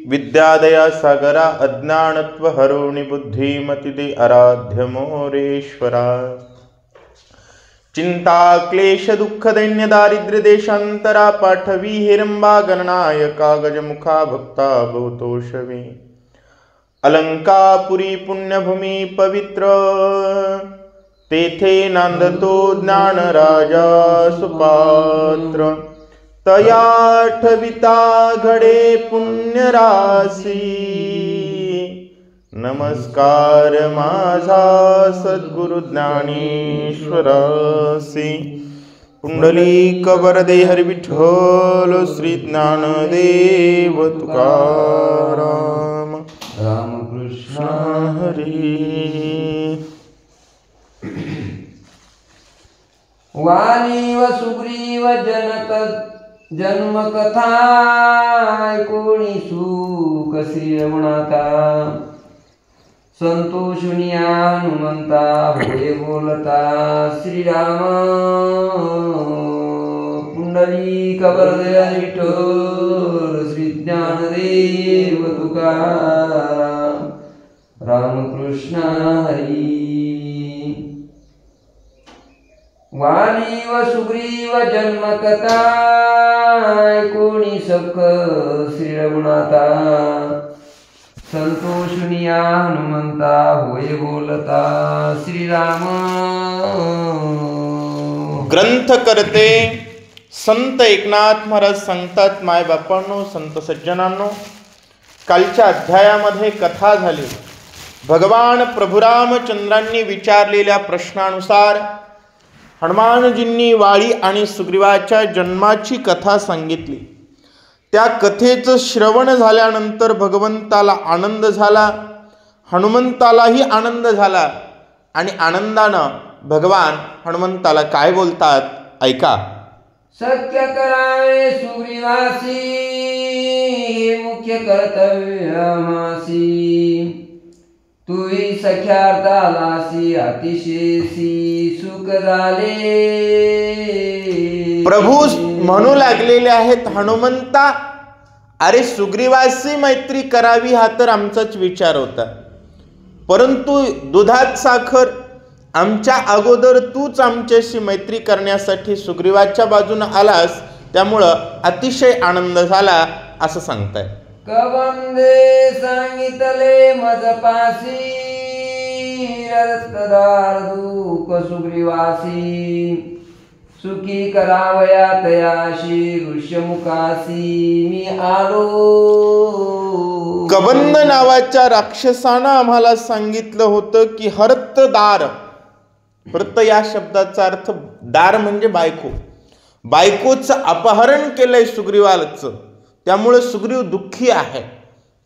विद्यादया सागरा अज्ञानत्वहरोणि बुद्धिमतिदे आराध्य मोरेश्वरा चिंता क्लेश दुःख दैन्य दारिद्र्य देशांतरा पाठवी हिरंबा गणनाय कागज मुखा भक्ता भवतोषवी अलंकापुरी पुण्यभूमी पवित्र तेथे नांदतो ज्ञान राजा सुपात्र तया ठविता घडे पुण्यराशी नमस्कार माझा सद्गुरु ज्ञानेश्वरासी पुंडलिक वरदे हरी विठ्ठल श्री ज्ञानदेव तुकाराम रामकृष्ण हरी। वाली व सुग्रीव जनक जन्मकथा ऐकोणी सुख श्री रघुनाथा संतोषुनिया हनुमंता होय बोलता श्रीराम पुंडलिक वरदे विठ्ठल श्री ज्ञानदेव तुकाराम रामकृष्ण हरी। वाली व सुग्रीव जन्मकथा ऐकोणी सख श्री रघुनाथा संतोषुनिया हनुमंता होय बोलता श्रीराम। ग्रंथ करते संत एकनाथ महाराज सांगतात, माय बापांनो, संत सज्जनांनो, कालच्या अध्यायामध्ये कथा झाली। भगवान प्रभू रामचंद्रांनी विचारलेल्या प्रश्नानुसार हनुमानजींनी वाळी आणि सुग्रीवाच्या जन्माची कथा सांगितली। त्या कथेचं श्रवण झाल्यानंतर भगवंताला आनंद झाला, हनुमंतालाही आनंद झाला आणि आनंदानं भगवान हनुमंताला काय बोलतात ऐका। सत्य करावे सुग्रीवासी हे मुख्य कर्तव्यमासी तुही सख्यार्तालासी अतिशयसी सुख झाले। प्रभू म्हणू लागलेले आहेत, हनुमंता, अरे सुग्रीवाशी मैत्री करावी हा तर आमचाच विचार होता, परंतु दुधात साखर आमच्या अगोदर तूच आमच्याशी मैत्री करण्यासाठी सुग्रीवाच्या बाजूने आलास, त्यामुळं अतिशय आनंद झाला असं सांगताय। कबंदे सांगितले मजपासी रक्तदार दुःख सुग्रीवासी सुखी करावया तयाशी ऋष्यमुखासी मी आलो। कबंद नावाच्या राक्षसानं आम्हाला सांगितलं होतं की हर्तदार, हर्त या शब्दाचा अर्थ दार म्हणजे बायको, बायकोचं अपहरण केलंय सुग्रीवाचं, त्यामुळे सुग्रीव दुःखी आहे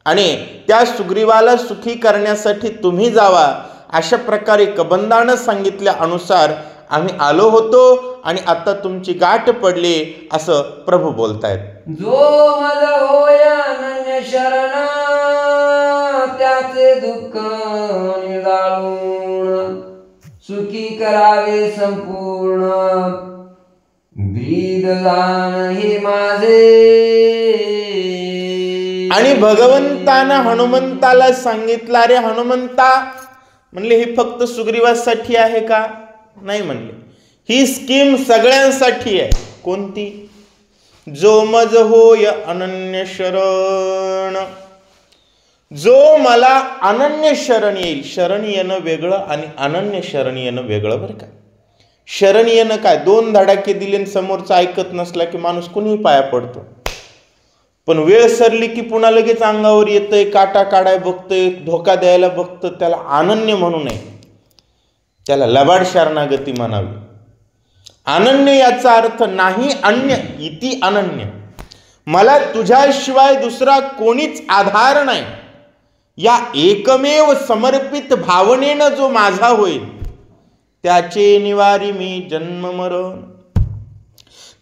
आणि त्या सुग्रीवाला सुखी करण्यासाठी तुम्ही जावा, अशा प्रकारे कबंदानं सांगितल्या अनुसार आम्ही आलो होतो आणि आता तुमची गाठ पडली असं प्रभू बोलतायत। जो मज होय अनन्य शरण त्याचे दुःख निराळून सुखी करावे संपूर्ण ब्रीददान हे माझे। आणि भगवंतानं हनुमंताला सांगितलं, अरे हनुमंता, म्हणले ही फक्त सुग्रीवासाठी आहे का? नाही म्हणले, ही स्कीम सगळ्यांसाठी आहे। कोणती? जो मज होय अनन्य शरण, जो मला अनन्य शरण येईल। शरण येणं वेगळं आणि अनन्य शरण येणं वेगळं बरं का। शरण येणं काय, दोन धडाके दिले समोरचा ऐकत नसला की माणूस कुणीही पाया पडतो, पण वेळ सरली की पुन्हा लगेच अंगावर येतंय, काटा काढाय बघतंय, धोका द्यायला बघतं, त्याला अनन्य म्हणू नये, त्याला लबाड शरणागती म्हणावी। अनन्य याचा अर्थ नाही अन्य इति अनन्य, मला तुझ्याशिवाय दुसरा कोणीच आधार नाही, या एकमेव समर्पित भावनेनं जो माझा होईल त्याचे निवारी मी जन्म मरण,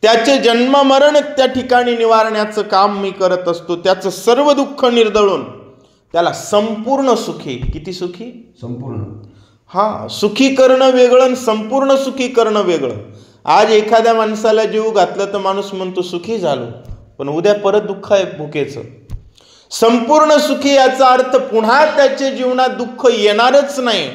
त्याचे जन्म मरण त्या ठिकाणी निवारण्याचं काम मी करत असतो। त्याचं सर्व दुःख निर्दळून त्याला संपूर्ण सुखी, किती सुखी? संपूर्ण। हा, सुखी करणं वेगळं आणि संपूर्ण सुखी करणं वेगळं। आज एखाद्या माणसाला जीव घातलं तर माणूस म्हणतो सुखी झालो, पण उद्या परत दुःख आहे भुकेचं। संपूर्ण सुखी याचा अर्थ पुन्हा त्याच्या जीवनात दुःख येणारच नाही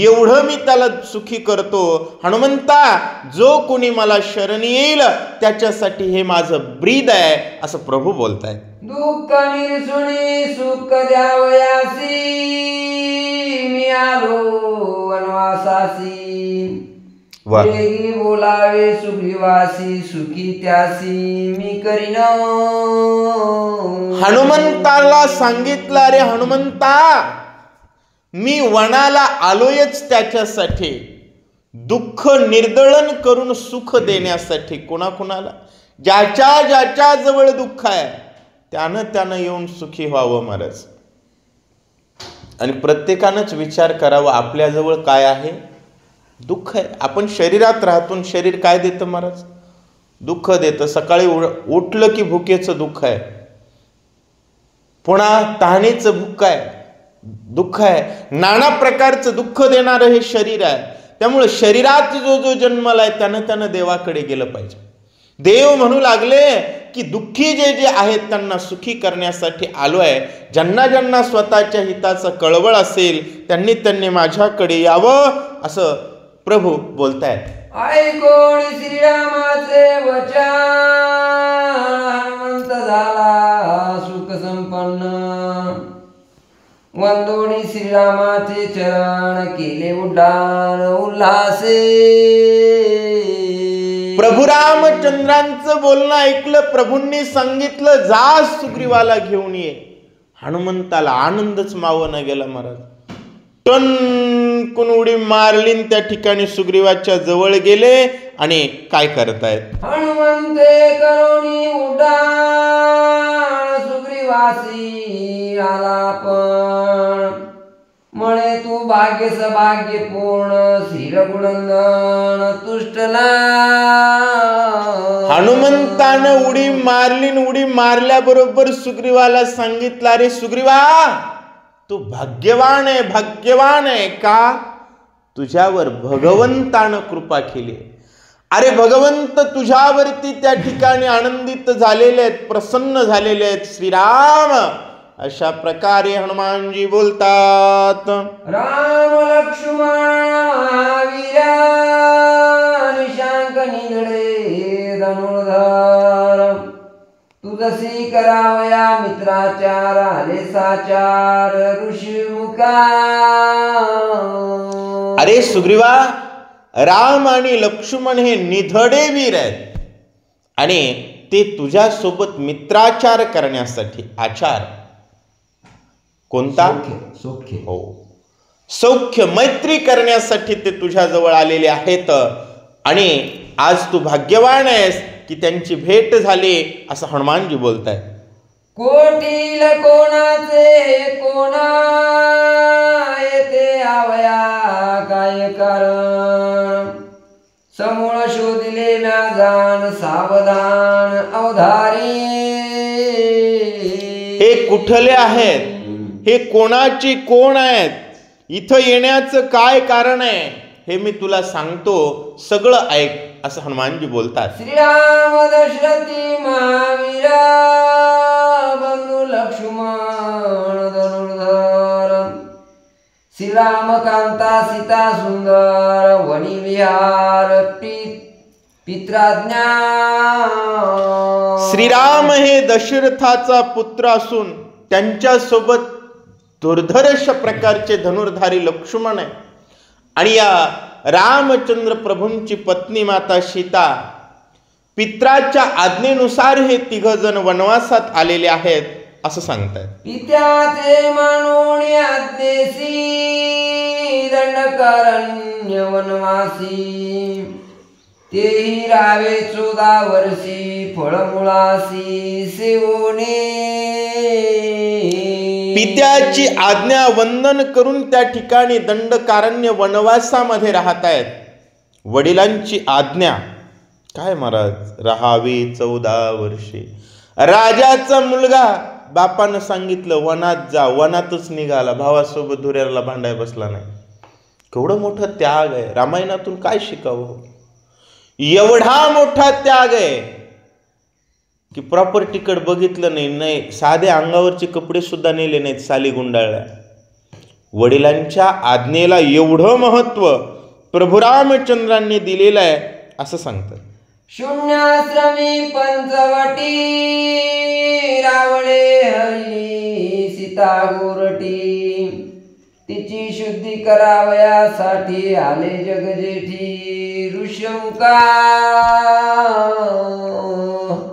एवढं मी त्याला सुखी करतो. हनुमंता, जो कोणी मला शरण येईल त्याच्यासाठी हे माझं ब्रीद आहे, असं प्रभू बोलतायत. दुःख निरसुनी सुख द्यावयासी, मी आलो वनवासासी. वेगी बोलावे सुग्रीवासी, सुखी त्यासी मी करीन. हनुमंताला सांगितलं, रे हनुमंता, मी वनाला आलोयच त्याच्यासाठी, दुःख निर्दळन करून सुख देण्यासाठी. कोणाकोणाला? ज्याच्या ज्याच्या जवळ दुःख आहे त्यानं येऊन सुखी व्हावं महाराज. आणि प्रत्येकानंच विचार करावा, आपल्याजवळ काय आहे? दुःख आहे. आपण शरीरात राहतो, शरीर काय देतं महाराज? दुःख देतं. सकाळी उठलं की भुकेचं दुःख आहे, पुन्हा तहानेचं दुःख आहे, नाना प्रकारचं दुःख देणारं हे शरीर आहे. त्यामुळे शरीरात जो जन्मलाय त्यानं देवाकडे गेलं पाहिजे. देव म्हणू लागले की दुःखी जे आहेत त्यांना सुखी करण्यासाठी आलो आहे. ज्यांना ज्यांना स्वतःच्या हिताचं कळवळ असेल त्यांनी माझ्याकडे यावं, असं प्रभू बोलतायत. ऐकोणी श्रीरामाचे वचन, हनुमंत झाला सुख संपन्न. वंदोणी श्रीरामाचे चरण, केले उड्डाण उल्हासे. प्रभू रामचंद्रांचं बोलणं ऐकलं. प्रभूंनी सांगितलं, जा सुग्रीवाला घेऊन ये. हनुमंताला आनंदच मावं गेला महाराज. टनकून उडी मारली, त्या ठिकाणी सुग्रीवाच्या जवळ गेले आणि काय करतायत? हनुमंते करोनी उड्डाण, सुग्रीवासी आला पण. म्हणे तू भाग्य सभाग्य पूर्ण, श्री रघुनंदन तुष्टला. हनुमंतानं उडी मारली. उडी मारल्याबरोबर सुग्रीवाला सांगितलं, अरे सुग्रीवा, तू भाग्यवान आहे. का? तुझ्यावर भगवंतानं कृपा केली. अरे भगवंत तुझ्यावरती त्या ठिकाणी आनंदित झालेले आहेत, प्रसन्न झालेले आहेत. श्रीराम, अशा प्रकारे हनुमानजी बोलतात. राम लक्ष्मण महावीरा, निशांक निधडे धनुर्धर. तुझसी करावया मित्राचार, आले साचार ऋषिमुखा. अरे सुग्रीवा, राम आणि लक्ष्मण हे निधडे वीर आहेत आणि ते तुझ्या सोबत मित्राचार करण्यासाठी. आचार कोणता? सौख्य. हो, सौख्य मैत्री करण्यासाठी ते तुझ्या जवळ आलेले आहेत. आणि आज तू भाग्यवान आहेस की त्यांची भेट झाली, असं हनुमानजी बोलतायत. कोटील कोणाचे कोणा, येते आवया काय कारण. समूळ शोधिले ना जाण, सावधान अवधारी. हे कुठले आहेत? हे कोणाची कोण आहेत? इथं येण्याचं काय कारण आहे हे मी तुला सांगतो, सगळं ऐक, असं हनुमानजी बोलतात. श्रीराम दशरथी महावीरा, बंधू लक्ष्मण धनुर्धर. श्रीराम कांता सीता सुंदर, वनी विहार पित्राज्ञा. श्रीराम हे दशरथाचा पुत्र असून त्यांच्यासोबत दुर्धर्ष प्रकारचे धनुर्धारी लक्ष्मण आहे. आणि या रामचंद्र प्रभूंची पत्नी माता सीता, पित्राच्या आज्ञेनुसार हे तिघ जण वनवासात आलेले आहेत, असं सांगतात. पित्याचे म्हणून आज्ञेसी, दंडकारण्य वनवासी. तेही रावे 14 वर्षी, फळमुळासी सेवोने. पित्याची आज्ञा वंदन करून त्या ठिकाणी दंडकारण्य वनवासामध्ये राहत आहेत. वडिलांची आज्ञा काय महाराज? राहावे 14 वर्षे. राजाचा मुलगा बापानं सांगितलं वनात जा, वनातच निघाला, भावासोबत धुऱ्याला भांडाय बसला नाही. केवढं मोठं त्याग आहे. रामायणातून काय शिकावं? एवढा मोठा त्याग आहे. की प्रॉपर तिकड बघितलं नाही, साधे अंगावरचे कपडे सुद्धा नेले नाहीत, साली गुंडाळल्या. वडिलांच्या आज्ञेला एवढं महत्व प्रभू रामचंद्रांनी दिलेलं आहे असं सांगतात. शून्याश्रमी पंचवटी रावळे हरिली सीता गोरटी, तिची शुद्धी करावयासाठी आले जगजेठी ऋषमुका.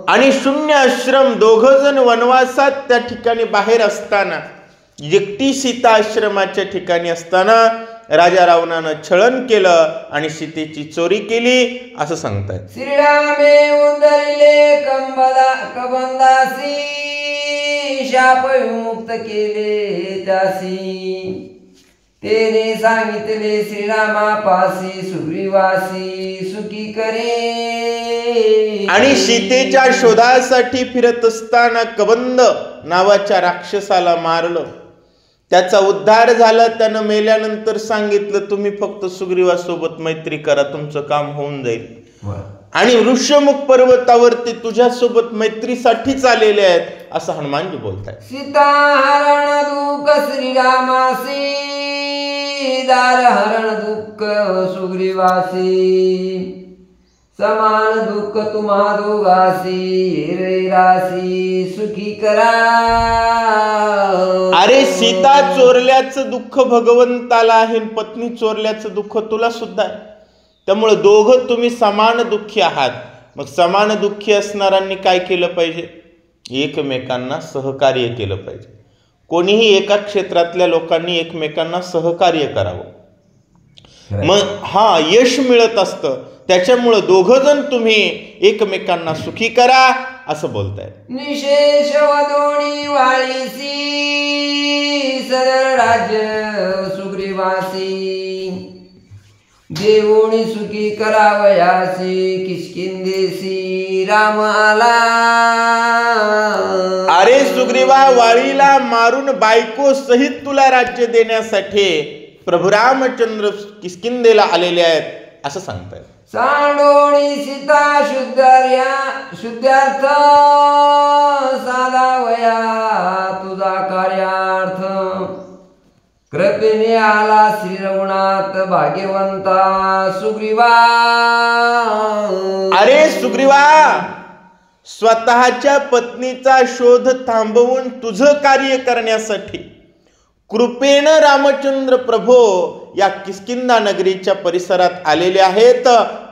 आणि शून्य आश्रम दोघ जण वनवासात त्या ठिकाणी बाहेर असताना, एकटी सीता आश्रमाच्या ठिकाणी असताना राजा रावणानं छळन केलं आणि सीतेची चोरी केली असं सांगतायत. श्रीरामे उदरिले कबंदासी, शाप विमुक्त केले त्यासी. तेने सांगितले श्रीरामापासी सुग्रीवासी सुखी करे. आणि सीतेच्या शोधासाठी फिरत असताना कबंद नावाच्या राक्षसाला मारलं, त्याचा उद्धार झाला. त्यानं मेल्यानंतर सांगितलं तुम्ही फक्त सुग्रीवासोबत मैत्री करा, तुमचं काम होऊन जाईल. आणि ऋष्यमुख पर्वतावरती तुझ्यासोबत मैत्रीसाठीच आलेले आहेत असं हनुमानजी बोलताय. सीता हरण दुःख श्रीरामासी, दार हरण दुःख सुग्रीवासी. समान दुःख तुम्हा दोघासी, रासी सुखी करा. अरे सीता चोरल्याचं दुःख भगवंताला आहे, पत्नी चोरल्याचं दुःख तुला सुद्धा आहे. त्यामुळे दोघं तुम्ही समान दुःखी आहात. मग समान दुःखी असणाऱ्यांनी काय केलं पाहिजे? एकमेकांना सहकार्य केलं पाहिजे. कोणीही एका क्षेत्रातल्या लोकांनी एकमेकांना सहकार्य करावं, मग यश मिळत असतं. त्याच्यामुळं दोघं जण तुम्ही एकमेकांना सुखी करा असं बोलताय. निशेष वदोणी वाळीसी, सदर राज्य सुग्रीवासी. देवोणी सुखी करावयासी, किष्किंदेसी राम आला. अरे सुग्रीवा, वाळीला मारून बायको सहित तुला राज्य देण्यासाठी प्रभू रामचंद्र किष्किंधेला आलेले आहेत असं सांगतायत. सांडोणी सीता शुद्धार्थ, साधावया तुझा कार्यार्थ. कृपेने आला श्री रघुनाथ भाग्यवंता सुग्रीवा. अरे सुग्रीवा, स्वतःच्या पत्नीचा शोध थांबवून तुझं कार्य करण्यासाठी कृपेनं रामचंद्र प्रभू या किष्किंधा नगरीच्या परिसरात आलेले आहेत.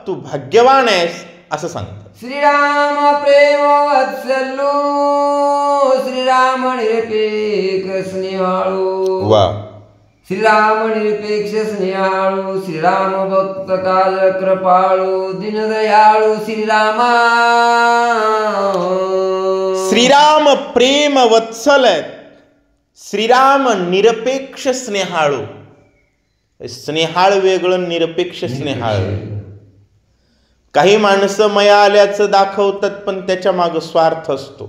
तू भाग्यवान आहेस असं सांगतात. श्रीराम प्रेम वत्सलू, श्रीराम निरपेक्ष स्नेहाळू. वा. श्रीराम निरपेक्ष स्नेहाळू, श्रीराम भक्त काल कृपाळू, दीनदयाळू श्रीरामा. श्रीराम प्रेम वत्सल आहेत, श्रीराम निरपेक्ष स्नेहाळू. स्नेहाळ वेगळं, निरपेक्ष स्नेहाळ. काही माणसं मया आल्याचं दाखवतात पण त्याच्या मागे स्वार्थ असतो.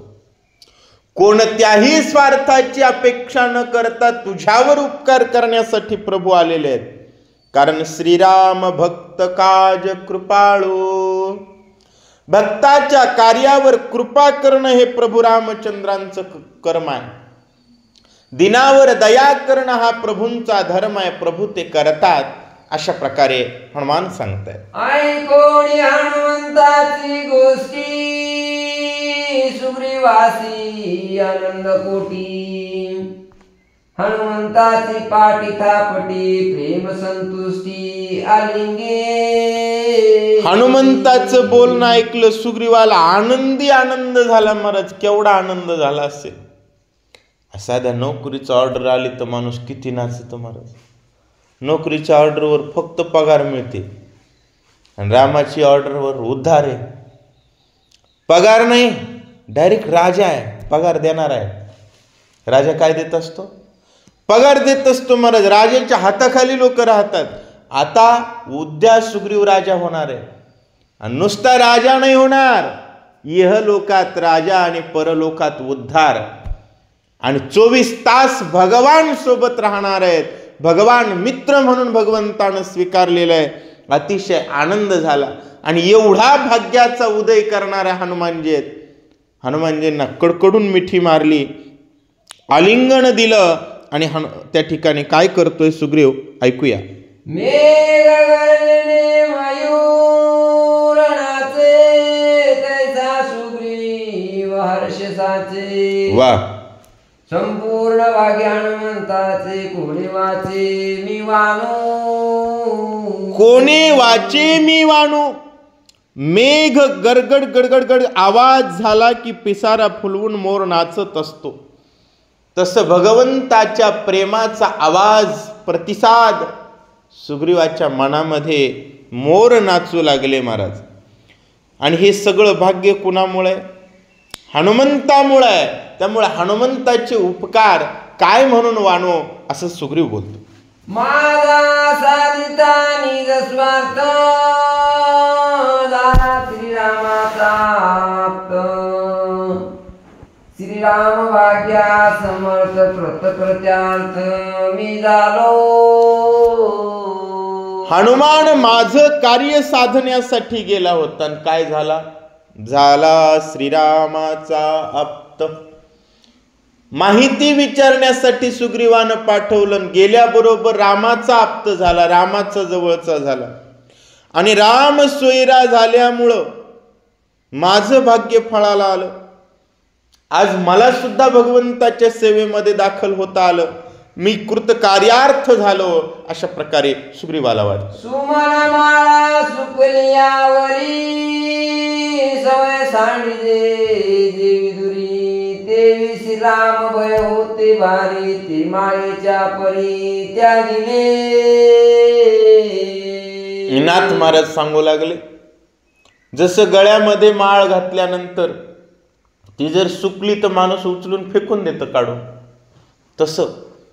कोणत्याही स्वार्थाची अपेक्षा न करता तुझ्यावर उपकार करण्यासाठी प्रभू आलेले आहेत. कारण श्रीराम भक्त काज कृपाळू. भक्ताच्या कार्यावर कृपा करणं हे प्रभू रामचंद्रांचं कर्म आहे. दिनावर दया करणं हा प्रभूंचा धर्म आहे. प्रभू ते करतात अशा प्रकारे हनुमान सांगतायत. ऐकोणी हनुमंताची गोष्टी, सुग्रीवासी आनंद कोटी. हनुमंताची पाठी थापटी, प्रेम संतुष्टी आलिंगे. हनुमंताचं बोलणं ऐकलं, सुग्रीवाला आनंद झाला. महाराज केवढा आनंद झाला असेल. साध्या नोकरीचं ऑर्डर आली तर माणूस किती नाचतो महाराज. नोकरीच्या ऑर्डरवर फक्त पगार मिळते आणि रामाची ऑर्डरवर उद्धार आहे. पगार नाही, डायरेक्ट राजा आहे, पगार देणार आहे. राजा काय देत असतो? पगार देत असतो महाराज. राजाच्या हाताखाली लोक राहतात. आता उद्या सुग्रीव राजा होणार आहे आणि नुसता राजा नाही होणार, इहलोकात राजा आणि परलोकात उद्धार. आणि 24 तास भगवान सोबत राहणार आहेत. भगवान मित्र म्हणून भगवंतानं स्वीकारलेलं आहे. अतिशय आनंद झाला. आणि एवढा भाग्याचा उदय करणाऱ्या हनुमानजी आहेत. हनुमानजींना कडकडून मिठी मारली, आलिंगन दिलं आणि त्या ठिकाणी काय करतोय सुग्रीव ऐकूया. मेघ गर्जने मयूर नाचे, तैसा सुग्रीव हर्ष साचे. वा. संपूर्ण भाग्य हनुमंताचे, कोणी वाचे मी वानू. कोणी वाचे मी वाणू. मेघ गडगड गडगड गड आवाज झाला की पिसारा फुलवून मोर नाचत असतो, तसं भगवंताच्या प्रेमाचा आवाज, प्रतिसाद सुग्रीवाच्या मनामध्ये मोर नाचू लागले महाराज. आणि हे सगळं भाग्य कुणामुळे? हनुमंतामुळे आहे. त्यामुळे हनुमंताचे उपकार काय म्हणून वानो असं सुग्रीव बोलतो. माझा साधिता निज स्वार्थ, झाला श्रीरामाचा आप्त. श्रीराम भाग्या समर्थ कृतकृत्यार्थ मी झालो. हनुमान माझं कार्य साधण्यासाठी गेला होता आणि काय झाला? झाला श्रीरामाचा आप्त. माहिती विचारण्यासाठी सुग्रीवानं पाठवलं, गेल्याबरोबर रामाचा आप्त झाला, रामाचा जवळचा झाला. आणि राम सोयरा झाल्यामुळं माझं भाग्य फळाला आलं. आज मला सुद्धा भगवंताच्या सेवेमध्ये दाखल होता आलं, मी कृतकार्यार्थ झालो, अशा प्रकारे सुग्रीवाला वाटतं. सुमन माळा सुकलियावरी, सवय सांडिजे देवी दुरी. देवी श्रीराम भय होते भारी, ते माळेच्या परी त्या दिले. नाथ महाराज सांगू लागले, जसं गळ्यामध्ये माळ घातल्यानंतर ती जर सुकली तर माणूस उचलून फेकून देतं काढून, तसं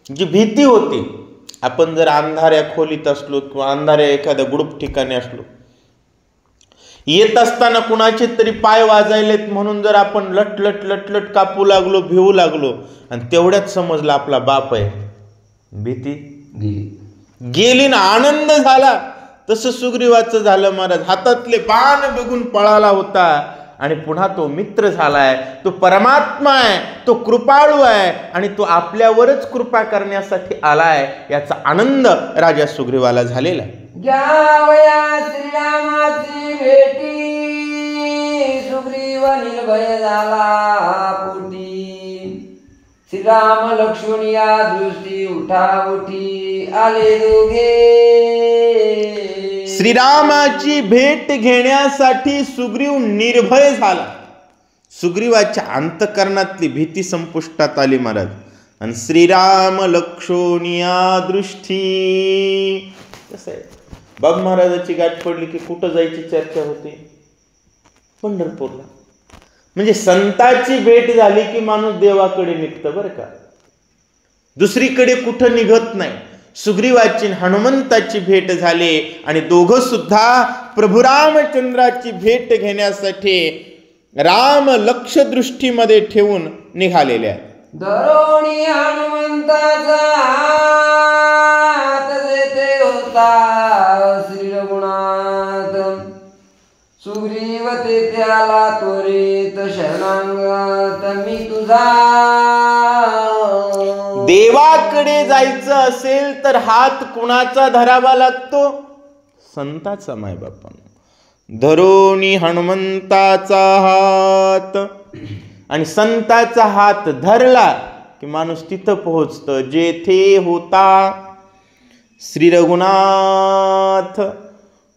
जी भीती होती, आपण जर अंधाऱ्या खोलीत असलो किंवा अंधाऱ्या एखाद्या गुडूप ठिकाणी असलो, येत असताना कुणाचे तरी पाय वाजायलेत म्हणून जर आपण लटलट लटलट कापू लागलो, भिवू लागलो, आणि तेवढ्यात समजलं आपला बाप आहे, भीती गेली ना, आनंद झाला. तसं सुग्रीवाचं झालं महाराज. हातातले बाण बघून पळाला होता आणि पुन्हा तो मित्र झालाय, तो परमात्मा आहे, तो कृपाळू आहे आणि तो आपल्यावरच कृपा करण्यासाठी आलाय, याचा आनंद राजा सुग्रीवाला झालेला आहे. घ्यावया श्रीरामाची भेटी, सुग्रीव निर्भय झाला पोटी. श्रीराम लक्ष्मण या दृष्टी उठा उठी आले दोघे. श्रीरामाची भेट घेण्यासाठी सुग्रीव निर्भय झाला. सुग्रीवाच्या अंतकरणातली भीती संपुष्टात आली महाराज. आणि श्रीराम लक्षोनिया दृष्टी. कसं आहे, बाब महाराजाची गाठ पडली की कुठं जायची चर्चा होते? पंढरपूरला. म्हणजे संताची भेट झाली की माणूस देवाकडे निघतं बरं का, दुसरीकडे कुठं निघत नाही. सुग्रीवाची हनुमंताची भेट झाली आणि दोघं सुद्धा प्रभू रामचंद्राची भेट घेण्यासाठी राम लक्ष दृष्टीमध्ये ठेवून निघालेले आहेत. धरोणी हनुमंताचा हात जेथे होता श्री रघुनाथ. सुग्रीव तेथे आला त्वरित शरणागत मी तुझा. देवाकडे जायचं असेल तर हात कुणाचा धरावा लागतो? संताचा. मायबापांना धरोणी हनुमंताचा हात. आणि संताचा हात धरला की माणूस तिथं पोहोचतं जेथे होता श्री रघुनाथ.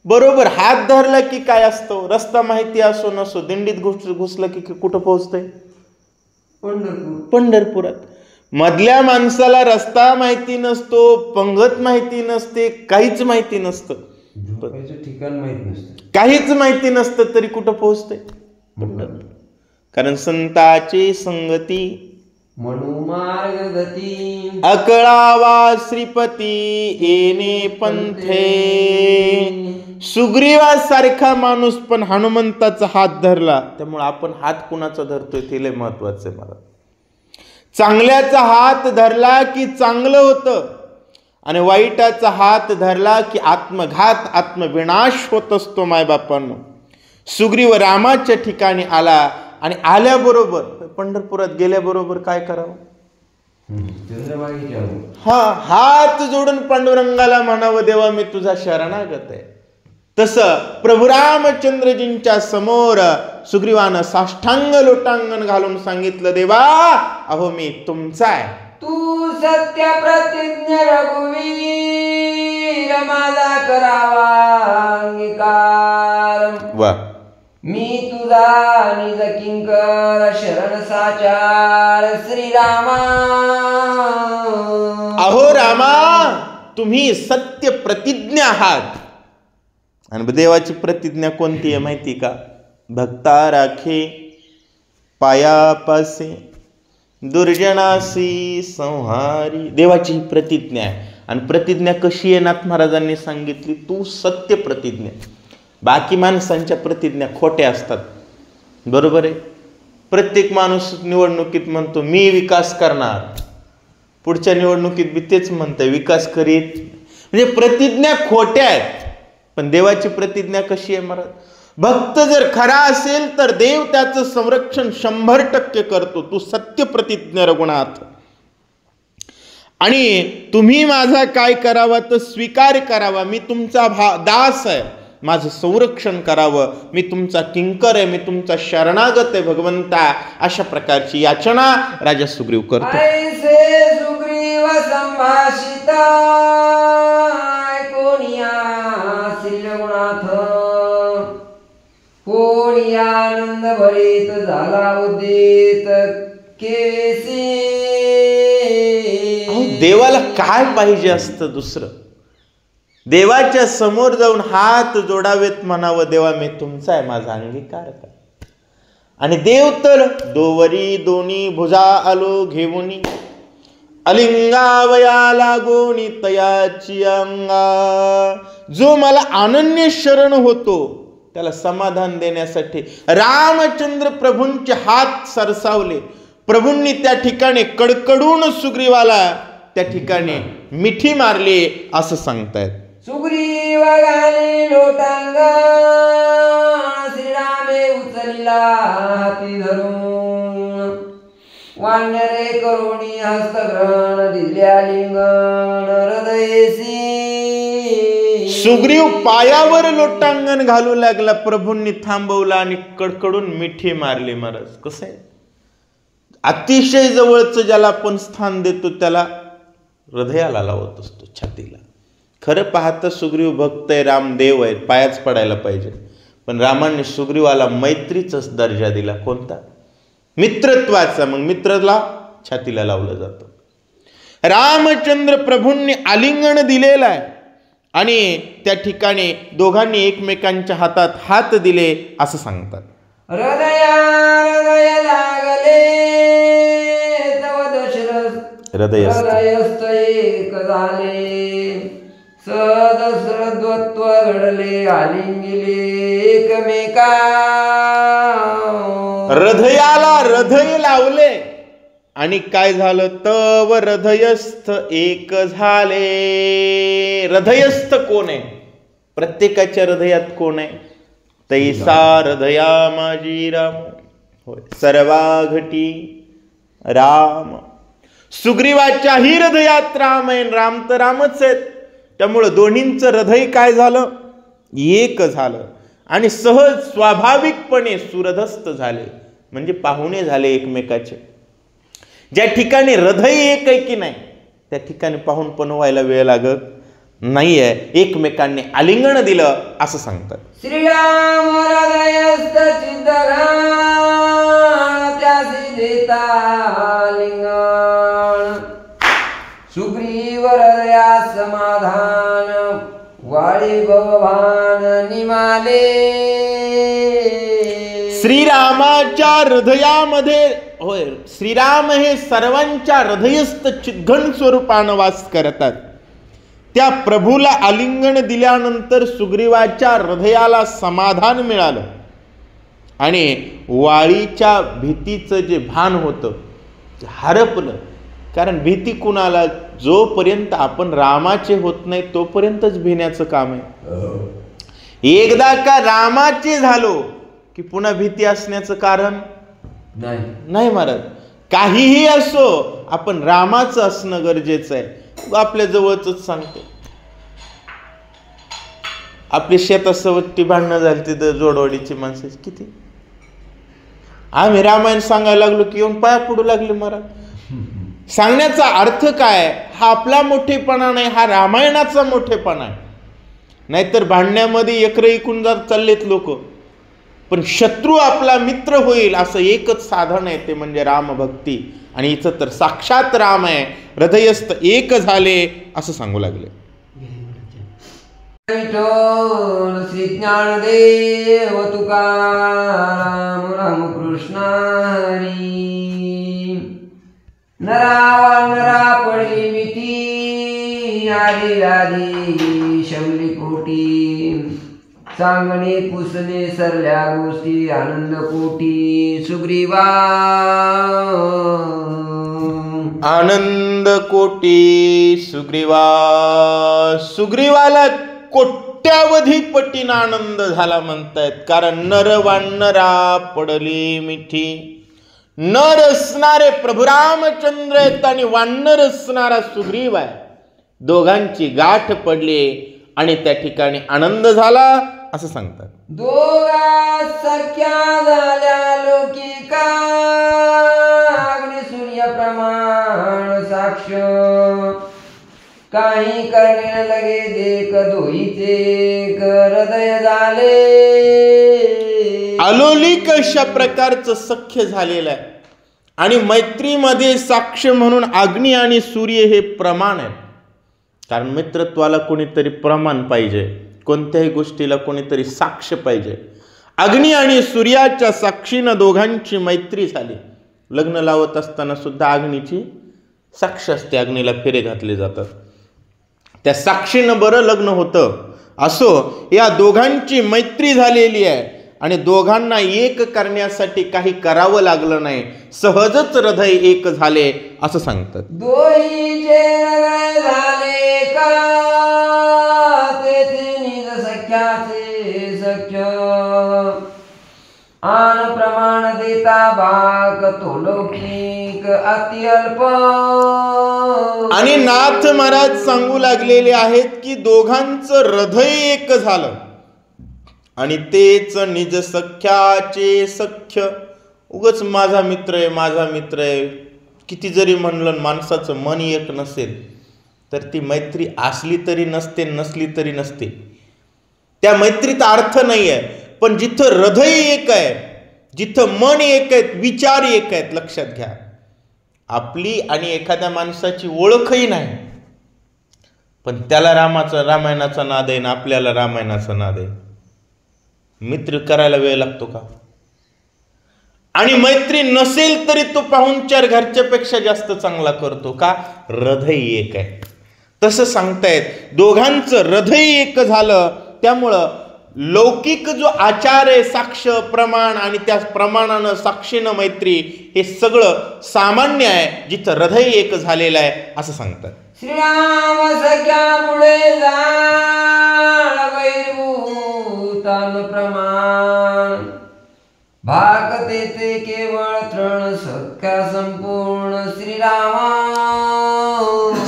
बरोबर हात धरला की काय असतो? रस्ता माहिती असो नसो, दिंडीत घुसलं की कुठं पोहोचतंय? पंढरपुरात. मधल्या माणसाला रस्ता माहिती नसतो, पंगत माहिती नसते, काहीच माहिती नसतं, ठिकाण माहिती नसतं, काहीच माहिती नसतं, तरी कुठं पोहोचतंय? पंढरपूर. कारण संताची संगती मनुमार्ग गती. अकळावा श्रीपती येणे पंथे. सुग्रीवासारखा माणूस पण हनुमंताचा हात धरला. त्यामुळे आपण हात कुणाचा धरतोय ते लय महत्वाचं आहे. मला चांगल्याचा हात धरला की चांगलं होतं आणि वाईटाचा हात धरला की आत्मघात, आत्मविनाश होत असतो. मायबापांनो, सुग्रीव रामाच्या ठिकाणी आला आणि आल्याबरोबर पंढरपुरात गेल्याबरोबर काय करावं? हा, हात जोडून पांडुरंगाला म्हणावं, देवा मी तुझा शरणागत आहे. तसं प्रभू रामचंद्रजींच्या समोर सुग्रीवानं साष्टांग लोटांगण घालून सांगितलं, देवा अहो मी तुमचा आहे. तू सत्य प्रतिज्ञ रघुवीर माझा करावा अंगीकार. वा, मी तुझा निज किंकर शरण साचार श्रीरामा. अहो रामा तुम्ही सत्य प्रतिज्ञा आहात. आणि देवाची प्रतिज्ञा कोणती आहे माहिती का? भक्ता राखे पायापासे दुर्जनासी संहारी. देवाची प्रतिज्ञा आहे. आणि प्रतिज्ञा कशी आहे? नाथ महाराजांनी सांगितली, तू सत्य प्रतिज्ञा. बाकी माणसांच्या प्रतिज्ञा खोट्या असतात, बरोबर आहे. प्रत्येक माणूस निवडणुकीत म्हणतो मी विकास करणार, पुढच्या निवडणुकीत बी तेच म्हणतंय विकास करीत. म्हणजे प्रतिज्ञा खोट्या आहेत. पण देवाची प्रतिज्ञा कशी आहे महाराज? भक्त जर खरा असेल तर देव त्याचं संरक्षण 100% करतो. तू सत्य प्रतिज्ञा रघुनाथ. आणि तुम्ही माझा काय करावा तर स्वीकार करावा. मी तुमचा दास आहे, माझं संरक्षण करावं. मी तुमचा किंकर आहे, मी तुमचा शरणागत आहे भगवंता. अशा प्रकारची याचना राजा सुग्रीव करतो. ऐसे सुग्रीव संभाषिता कोणिया श्री रघुनाथ. कोणी आनंद भरित झाला उदित केसी. देवाला काय पाहिजे असतं दुसरं? देवाच्या समोर जाऊन हात जोडावेत, म्हणावं देवा मी तुमचा आहे, माझा अंगीकार कर. आणि देव तर दोवरी दोन्ही भुजा आलो घेऊनी अलिंगावया लागोनी तयाची अंगा. जो मला अनन्य शरण होतो त्याला समाधान देण्यासाठी रामचंद्र प्रभूंचे हात सरसावले. प्रभूंनी त्या ठिकाणी कडकडून सुग्रीवाला त्या ठिकाणी मिठी मारली असं सांगतायत. सुग्रीव घाले लोटांगण श्रीरामे उचलिला हाती धरून. वानरे करुणी हस्तग्रहण दिल्या लिंगण हृदयसी. सुग्रीव पायावर लोटांगण घालू लागला. प्रभूंनी थांबवला आणि कडकडून मिठी मारली. महाराज कसं आहे, अतिशय जवळचं ज्याला आपण स्थान देतो त्याला हृदयाला लावत असतो, छातीला. खरं पाहता सुग्रीव भक्त आहे, रामदेव आहे, पायाच पडायला पाहिजे. पण रामाने सुग्रीवाला मैत्रीचाच दर्जा दिला. कोणता? मित्रत्वाचा. मग मित्राला छातीला लावलं जातं. रामचंद्र प्रभूंनी आलिंगन दिलेलं आहे आणि त्या ठिकाणी दोघांनी एकमेकांच्या हातात हात दिले असं सांगतात. हृदय लागले तव हृदयस्थ एक झाले. सहस्रद्वत्व घडले आलिंगिले एकमेका. हृदयाला हृदय लावले आणि काय झालं? तव हृदयस्थ एक झाले. हृदयस्थ कोण आहे? प्रत्येकाच्या हृदयात कोण आहे? तैसा हृदया माझी राम. होय, सर्वाघटी राम. सुग्रीवाच्याही हृदयात राम आहे, राम तर रामच आहेत. त्यामुळं दोन्हींचं हृदय काय झालं? एक झालं आणि सहज स्वाभाविकपणे सुहृदस्थ झाले. म्हणजे पाहुणे झाले एकमेकाचे. ज्या ठिकाणी हृदय एक आहे की नाही त्या ठिकाणी पाहून पण व्हायला वेळ लागत नाहीये. एकमेकांनी आलिंगन दिलं असं सांगतात. श्रीराम हृदयस्थ चित्तघान त्यासी देता लिंगण. सुग्रीव हृदया समाधान वाळी भवभान निमाले. श्रीरामाच्या हृदयामध्ये, होय, श्रीराम हे सर्वांच्या हृदयस्थ चिद्घन स्वरूपानं वास करतात. त्या प्रभूला आलिंगन दिल्यानंतर सुग्रीवाच्या हृदयाला समाधान मिळालं आणि वाळीच्या भीतीचं जे भान होतं ते हरपलं. कारण भीती कुणाला? जोपर्यंत आपण रामाचे होत नाही तोपर्यंतच भिण्याचं काम आहे. एकदा का रामाचे झालो की पुन्हा भीती असण्याचं कारण नाही महाराज. काहीही असो आपण रामाचं असणं गरजेचं आहे. आपल्या जवळच सांगतो, आपली शेतासोबत भांडणं झाली तिथं जोडवाडीची माणसं किती, आम्ही रामायण सांगायला लागलो की येऊन पाया पडू लागले महाराज. सांगण्याचा अर्थ काय, हा आपला मोठेपणा नाही, हा रामायणाचा मोठेपणा आहे. नाहीतर भांडण्यामध्ये एकरं ऐकून जात चाललेत लोक. पण शत्रू आपला मित्र होईल असं एकच साधन आहे, ते म्हणजे रामभक्ती. आणि इथं तर साक्षात राम आहे, हृदयस्थ एक झाले असं सांगू लागले. विठ्ठल श्री ज्ञानदेव तुकाराम रामकृष्ण हरी. नरा पडली मिठी आली आधी शमली कोटी. सांगणे पुसणे सरल्या गोष्टी आनंद कोटी. सुग्रीवा आनंद कोटी सुग्रीवा. सुग्रीवाला कोट्यावधी पटीनं आनंद झाला म्हणतायत. कारण नर वानरा पडली मिठी. नर असणारे प्रभू रामचंद्र आहेत आणि वानर असणारा सुग्रीव आहे. दोघांची गाठ पडली आणि त्या ठिकाणी आनंद झाला असं सांगतात. दोघा सख्या झाल्या लौकिका अग्नि सूर्य प्रमाण साक्ष. काही करणे लगे देख दोहीचे हृदय झाले. अलोलिक अशा प्रकारचं सख्य झालेलं आहे. आणि मैत्रीमध्ये साक्ष म्हणून अग्नी आणि सूर्य हे प्रमाण आहे. कारण मित्रत्वाला कोणीतरी प्रमाण पाहिजे, कोणत्याही गोष्टीला कोणीतरी साक्ष पाहिजे. अग्नी आणि सूर्याच्या साक्षीनं दोघांची मैत्री झाली. लग्न लावत असताना सुद्धा अग्नीची साक्ष असते, अग्नीला फेरे घातले जातात. त्या साक्षीनं बरं लग्न होतं. असो, या दोघांची मैत्री झालेली आहे आणि दोघांना एक करण्यासाठी काही करावं लागलं नाही, सहजच हृदय एक झाले असं सांगतात. दोहीचे हृदय झाले का तेथे निज सख्याचे सख्य. आन प्रमाण देता भाग तो लौकिक अति अल्प. आणि नाथ महाराज सांगू लागलेले आहेत की दोघांचं हृदय एक झालं आणि तेच निज सख्याचे सख्य. उगच माझा मित्र आहे, माझा मित्र आहे किती जरी म्हणलं, माणसाचं मन एक नसेल तर ती मैत्री असली तरी नसते, नसली तरी नसते. त्या मैत्रीत अर्थ नाही आहे. पण जिथं हृदय एक आहे, जिथं मन एक आहेत, विचार एक आहेत, लक्षात घ्या, आपली आणि एखाद्या माणसाची ओळखही नाही, पण त्याला रामायणाचा नाद आहे ना आपल्याला रामायणाचा नाद आहे. मित्र करायला वेळ लागतो का? आणि मैत्री नसेल तरी तो पाहुणचार घरच्यापेक्षा जास्त चांगला करतो का? हृदय एक आहे. तसं सांगतायत दोघांचं हृदय एक झालं. त्यामुळं लौकिक जो आचार आहे, साक्ष प्रमाण आणि त्या प्रमाणानं साक्षीनं मैत्री, हे सगळं सामान्य आहे जिथं हृदय एक झालेलं आहे असं सांगतात. श्रीराम सख्या पुढे जाण वैरभूतान प्रमाण. भागते ते केवळ तृण सख्या संपूर्ण.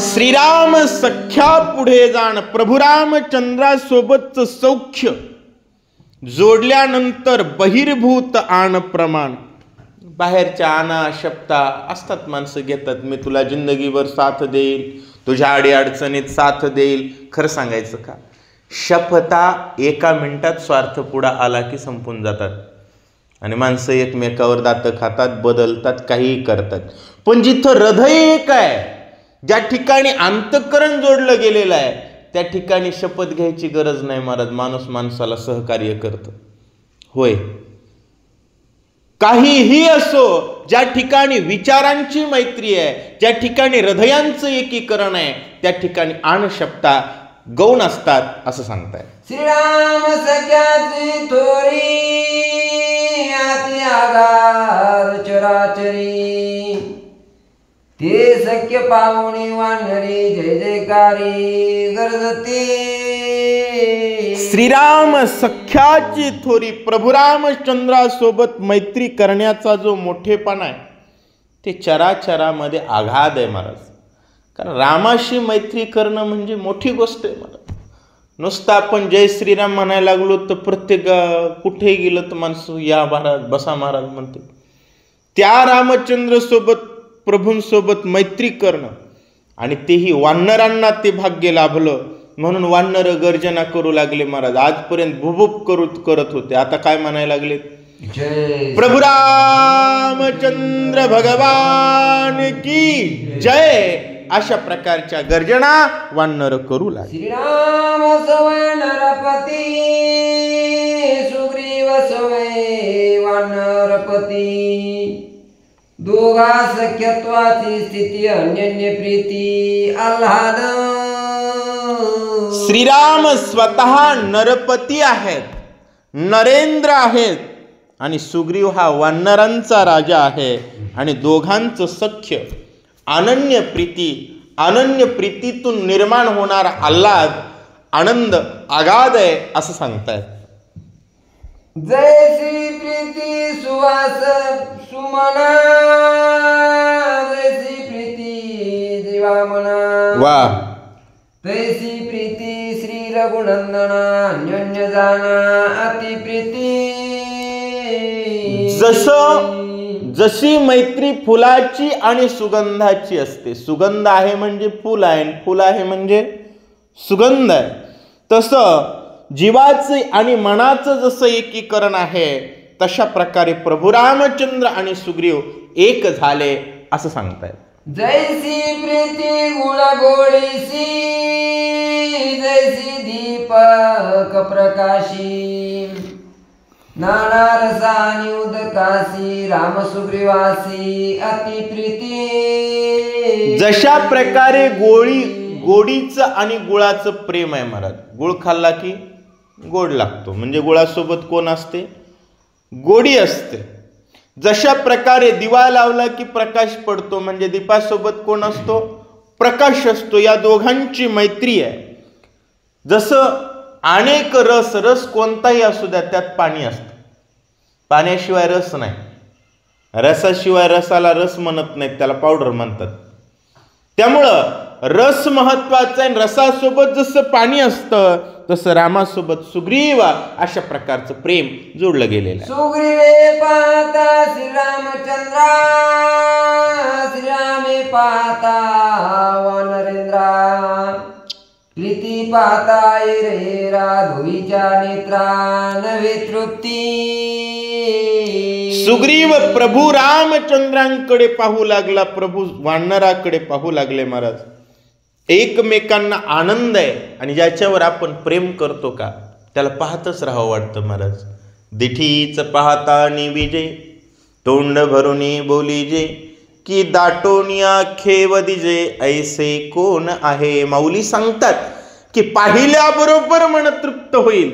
श्रीराम सख्या पुढे जाण. प्रभू रामचंद्रासोबतचं सौख्य जोडल्यानंतर बहिर्भूत आण प्रमाण. बाहेरच्या आना शब्दा असतात, माणसं घेतात, मी तुला जिंदगीभर साथ देईल, तुझ्या अडीअडचणीत साथ देईल. खरं सांगायचं का, शपथा एका मिनिटात स्वार्थ पुढा आला की संपून जातात आणि माणसं एकमेकावर दात खातात, बदलतात, काहीही करतात. पण जिथं हृदय एक आहे, ज्या ठिकाणी अंतःकरण जोडलं गेलेलं आहे, त्या ठिकाणी शपथ घ्यायची गरज नाही महाराज. माणूस माणसाला सहकार्य करतं. होय, काहीही असो, ज्या ठिकाणी विचारांची मैत्री आहे, ज्या ठिकाणी हृदयांचं एकीकरण आहे, त्या ठिकाणी आण शब्दा गौण असतात असं सांगताय. श्रीराम सख्याची थोरी अति आगार चराचरी. हे सख्य पाहुणे वानरे जय जयकारी गरजते. श्रीराम सख्याची थोरी. प्रभू रामचंद्रासोबत मैत्री करण्याचा जो मोठेपणा आहे ते चराचरामध्ये आघात आहे महाराज. कारण रामाशी मैत्री करणं म्हणजे मोठी गोष्ट आहे महाराज. नुसतं आपण जय श्रीराम म्हणायला लागलो तर प्रत्येक कुठेही गेलं तर माणसं या महाराज बसा महाराज म्हणते. त्या रामचंद्र सोबत प्रभूंसोबत मैत्री करणं आणि तेही वानरांना ते भाग्य लाभलं म्हणून वानर गर्जना करू लागले महाराज. आजपर्यंत भुभुप करत होते, आता काय म्हणायला लागले? जय प्रभू रामचंद्र भगवान की जय अशा प्रकारच्या गर्जना वानर करू लागले. श्रीराम सवय नरपती सुग्रीव सवय वानरपती. दोघा सख्यत्वाची स्थिती अन्योन्य प्रीती आल्हाद. श्रीराम स्वतः नरपती आहेत, नरेंद्र आहेत आणि सुग्रीव हा वानरांचा राजा आहे आणि दोघांचं सख्य अनन्य प्रीतीतून निर्माण होणारा आल्हाद आनंद आगाध आहे असं सांगतायत. जैसी प्रीती सुवास सुमना जैसी प्रीती जीवामना. वा. तैसी प्रीती श्री रघुनंदना अन्योन्य जाना अति प्रीती. जशी मैत्री फुलाची आणि सुगंधाची असते. सुगंध आहे म्हणजे फुल आहे, फुल आहे म्हणजे सुगंध आहे. तसं जीवाचे आणि मनाचं जसं एकीकरण आहे तशा प्रकारे प्रभू रामचंद्र आणि सुग्रीव एक झाले असं सांगतायत. जैसी प्रीती गुण गोडीसी जैसी दीपक प्रकाशी. नाना रसानी उदकासी राम सुग्रीवासी अति प्रीती. जशा प्रकारे गोडीचं आणि गुळाचं प्रेम आहे महाराज. गुळ खाल्ला की गोड लागतो म्हणजे गुळासोबत कोण असते? गोडी असते. जशा प्रकारे दिवा लावला की प्रकाश पडतो म्हणजे दीपासोबत कोण असतो? प्रकाश असतो. या दोघांची मैत्री आहे. जसं अनेक रस कोणताही असू द्या त्यात पाणी असतं, पाण्याशिवाय रस नाही. रसाशिवाय रसाला रस म्हणत नाहीत, त्याला पावडर म्हणतात. त्यामुळं रस महत्वाचा आहे. रसासोबत जसं पाणी असतं तसं रामासोबत सुग्रीव अशा प्रकारचं प्रेम जोडलं गेलेलं आहे. सुग्रीवे पाहता श्रीरामचंद्रा श्रीरामे पाहता वानरेंद्रा. प्रीती पाहता रे धुईच्या नेत्रा नवे तृप्ती. सुग्रीव प्रभू रामचंद्रांकडे पाहू लागला, प्रभू वानराकडे पाहू लागले महाराज. एकमेकांना आनंद आहे आणि ज्याच्यावर आपण प्रेम करतो का त्याला पाहतच राहावं वाटतं महाराज. दिठीच पाहता निविजे तोंड भरुनी बोलीजे की दाटोनिया खेव दिजे ऐसे कोण आहे. माऊली सांगतात की पाहिल्याबरोबर मन तृप्त होईल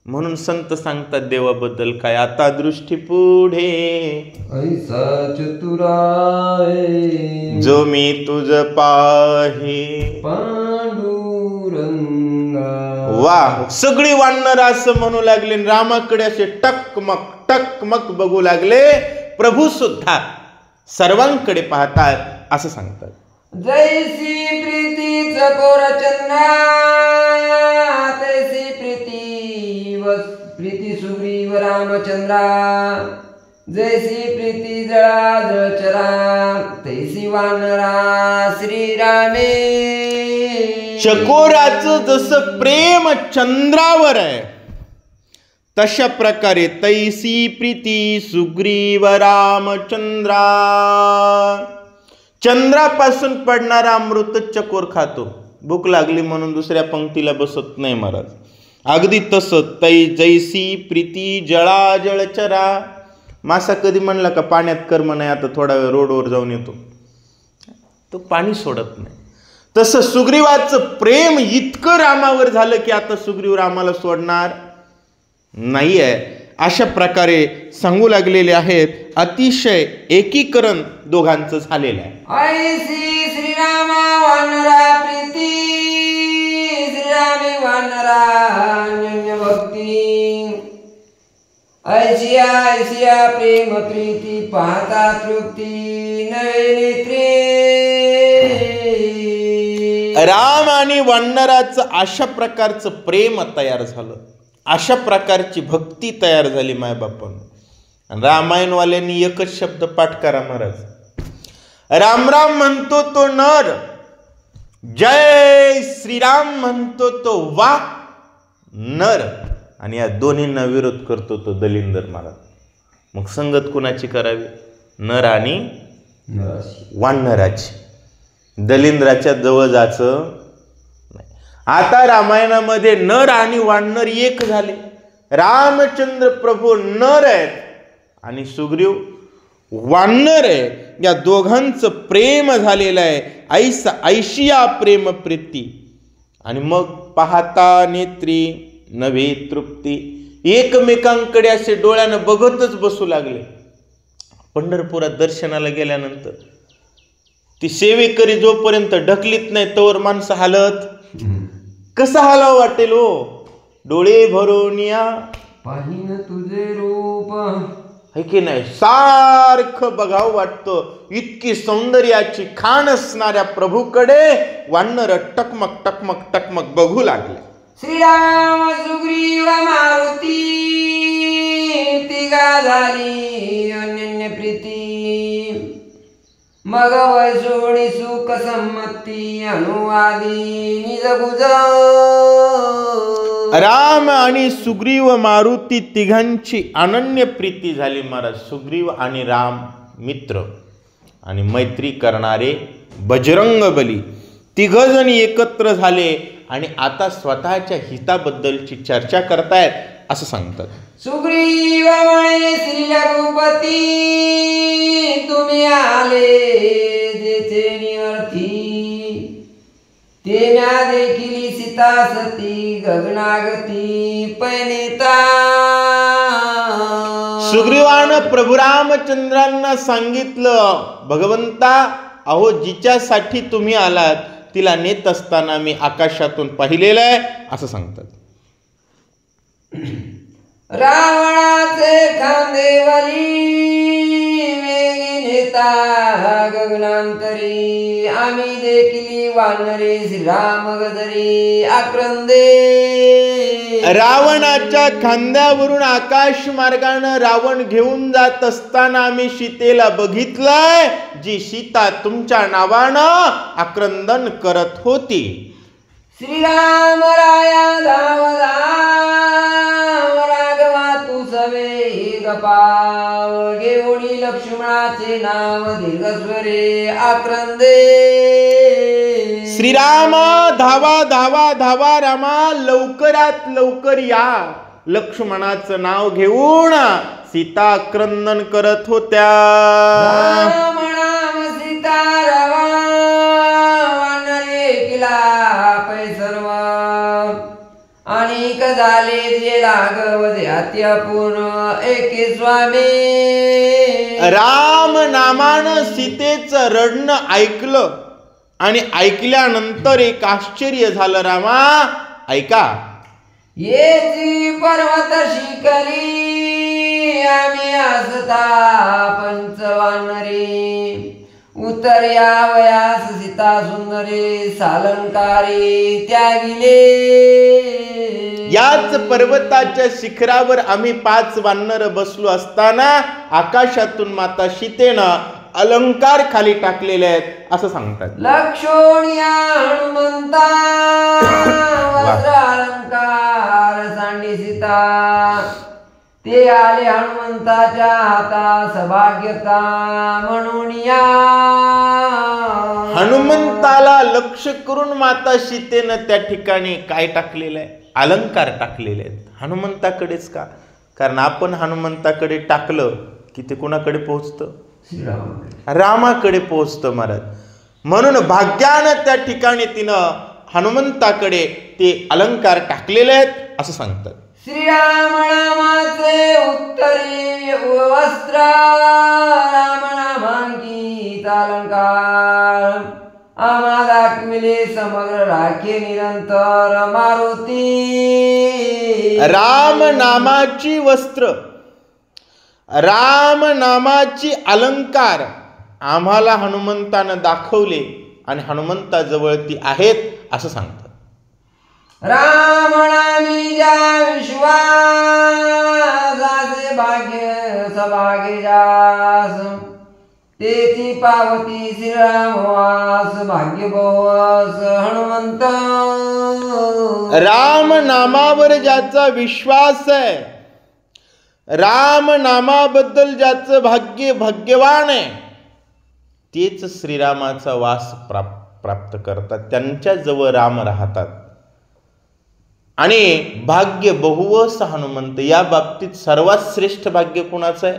म्हणून संत सांगतात देवाबद्दल काय, आता दृष्टी पुढे ऐसा चतुराय जो मी तुझ पाहे पांडुरंगा. वा. सगळी वानर असं म्हणू लागले, रामाकडे असे टकमक बघू लागले. प्रभू सुद्धा सर्वांकडे पाहतात असं सांगतात. जैसी प्रीती चकोर चंद्रा तैसी प्रीती सुग्रीव रामचंद्रा. जैसी प्रीती जळा जळचरा तैसी वानरा श्रीरामे. चकोराचं जसं प्रेम चंद्रावर आहे तशा प्रकारे तैसी प्रीती सुग्रीव रामचंद्रा. चंद्रापासून पडणारा अमृत चकोर खातो. भूक लागली म्हणून दुसऱ्या पंक्तीला बसत नाही महाराज. अगदी तसं जैसी प्रीती जळा जळचरा. मासा कधी म्हणला का पाण्यात कर्म नाही, आता थोडा वेळ रोडवर जाऊन येतो, तो पाणी सोडत नाही. तसं सुग्रीवाचं प्रेम इतकं रामावर झालं की आता सुग्रीव रामाला सोडणार नाही आहे अशा प्रकारे सांगू लागलेले आहेत. अतिशय एकीकरण दोघांचं झालेलं आहे. ऐसी श्रीरामा वानरा प्रीती श्रीरामे वानरा अन्य भक्ती ऐशिया प्रेम प्रीती पाहता तृप्ती नवे नेत्रे. राम आणि वानराचं अशा प्रकारचं प्रेम तयार झालं, अशा प्रकारची भक्ती तयार झाली मायबापांना. रामायणवाल्यांनी एकच शब्द पाठ करा महाराज. राम राम म्हणतो तो नर, जय श्रीराम म्हणतो तो वा नर, आणि या दोन्हींना विरोध करतो तो दलिंदर महाराज. मग संगत कुणाची करावी? नर आणि वानराची. दलिंद्राच्या जवळ जायचं नाही. आता रामायणामध्ये नर आणि वानर एक झाले. रामचंद्र प्रभू नर आहेत आणि सुग्रीव वानर आहे. या दोघांचं प्रेम झालेलं आहे, ऐशिया प्रेम प्रीती. आणि मग पाहता नेत्री नवे तृप्ती. एकमेकांकडे असे डोळ्यानं बघतच बसू लागले. पंढरपुरात दर्शनाला गेल्यानंतर ती सेवेकरी जोपर्यंत ढकलीत नाही तोवर माणसं हालत कसं हालावं वाटेल हो. डोळे भरून या पाहिन तुझे रूप, है की नाही, सारखं बघावं वाटतं. इतकी सौंदर्याची खाण असणाऱ्या प्रभूकडे वानर टकमक टकमक टकमक बघू लागले. श्रीराम सुग्रीव मारुती तिघा झाली अनन्य प्रीती. मग वैसोडी सुख संमती अनुवादी निज गुज. राम आणि सुग्रीव मारुती तिघांची अनन्य प्रीती झाली महाराज. सुग्रीव आणि राम मित्र आणि मैत्री करणारे बजरंग बली तिघजणी एकत्र झाले आणि आता स्वतःच्या हिताबद्दलची चर्चा करतायत असं सांगतात. सुग्रीव म्हणे श्री रघुपती तुम्ही आले जेचे निअर्थी. ते म्या देखिली सीता सती गगनागती पैनेता. सुग्रीवानं प्रभू रामचंद्रांना सांगितलं, भगवंता अहो जिच्यासाठी तुम्ही आलात तिला नेत असताना मी आकाशातून पाहिलेलं आहे असं सांगतात. रावणाचे खांदेवली वेगी नेता गगनांतरी. आम्ही देखिली वानरे श्रीराम गजरी आक्रंदे. रावणाच्या खांद्यावरून आकाश मार्गानं रावण घेऊन जात असताना आम्ही सीतेला बघितलंय, जी सीता तुमच्या नावानं आक्रंदन करत होती. श्रीराम राया धाव धाव राघवा तू सवे गपाव. घेऊनी लक्ष्मणाचे नाव दीर्घस्वरे आक्रंदे. श्रीराम धावा धावा धावा रामा, लवकरात लवकर या. लक्ष्मणाचं नाव घेऊन सीता आक्रंदन करत होत्या. राम नाम सीता रवा वानरे किला पैसर्व. अनेक झाले जे लाघव जे अत्यपूर्ण एके स्वामी. राम नामानं सीतेचं रडणं ऐकलं आणि ऐकल्यानंतर एक आश्चर्य झालं. रामा ऐका, येची पर्वत शिखरी आम्ही असता पंचवानरे. उतर यावयास सीता सुंदरी सालंकारी त्यागिले. याच पर्वताच्या शिखरावर आम्ही 5 वानर बसलो असताना आकाशातून माता सीतेनं अलंकार खाली टाकलेले आहेत असं सांगतात. लक्षोणिया हनुमंता वज्र अलंकार सांडी सीता. ते आले हनुमंताच्या हाता सभाग्यता म्हणून या. हनुमंताला लक्ष करून माता सीतेनं त्या ठिकाणी काय टाकलेलं आहे? अलंकार टाकलेले आहेत. हनुमंताकडेच का? कारण आपण हनुमंताकडे टाकलं की ते कुणाकडे पोहोचतं? रामाकडे पोहोचतं महाराज. म्हणून भाग्यानं त्या ठिकाणी तिनं हनुमंताकडे ते अलंकार टाकलेले आहेत असं सांगतात. श्रीराम नामाचे उत्तरी वस्त्र राम नामांकित अलंकार आम्हा दाखविले समग्र राखे निरंतर मारुती राम नामाची वस्त्र राम नामाची अलंकार आम्हाला हनुमंतानं दाखवले आणि हनुमंताजवळ ती आहेत असं सांगतात. राम नामी ज्या विश्वासाचे भाग्य सभागे जास तेची पावती श्रीरामवास भाग्य बोस हनुमंत. राम नामावर ज्याचा विश्वास आहे, राम नामाबद्दल ज्याचं भाग्य भाग्यवान आहे, तेच श्रीरामाचा वास प्राप्त करतात. त्यांच्या जवळ राम राहतात. आणि भाग्य बहुवस हनुमंत, या बाबतीत सर्वात श्रेष्ठ भाग्य कोणाचं आहे?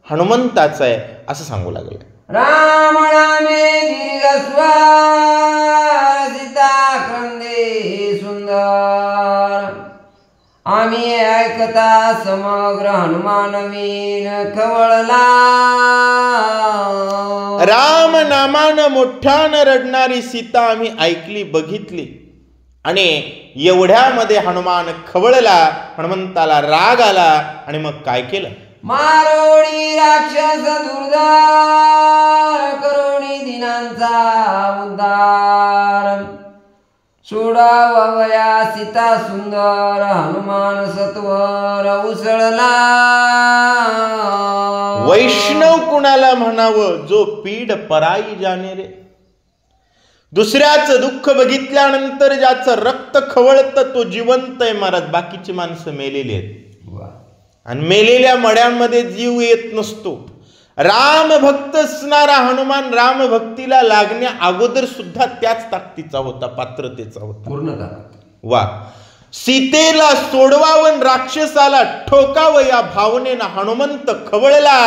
हनुमंताचं आहे असं सांगू लागले. राम नामे दीर्घ सीता क्रंदे सुंदर आम्ही ऐकता समग्र हनुमान मीन खवळला. राम नामानं मोठ्यानं रडणारी सीता आम्ही ऐकली बघितली आणि एवढ्यामध्ये हनुमान खवळला, हनुमंताला राग आला आणि मग काय केलं? मारोडी राक्षस दुर्धार करोणी दिनांचा उद्धार सोडावया सीता सुंदर हनुमान सत्वर उसळला. वैष्णव कुणाला म्हणावं? जो पीड पराई जाणे रे. दुसऱ्याचं दुःख बघितल्यानंतर ज्याचं रक्त खवळतं तो जिवंत आहे महाराज. बाकीची माणसं मेलेली आहेत आणि मेलेल्या मड्यांमध्ये जीव येत नसतो. राम भक्त असणारा हनुमान राम भक्तीला लागण्या अगोदर सुद्धा त्याच ताकदीचा होता, पात्रतेचा होता. पूर्णतः वा. सीतेला सोडवावन राक्षसाला ठोकावं या भावनेनं हनुमंत खवळला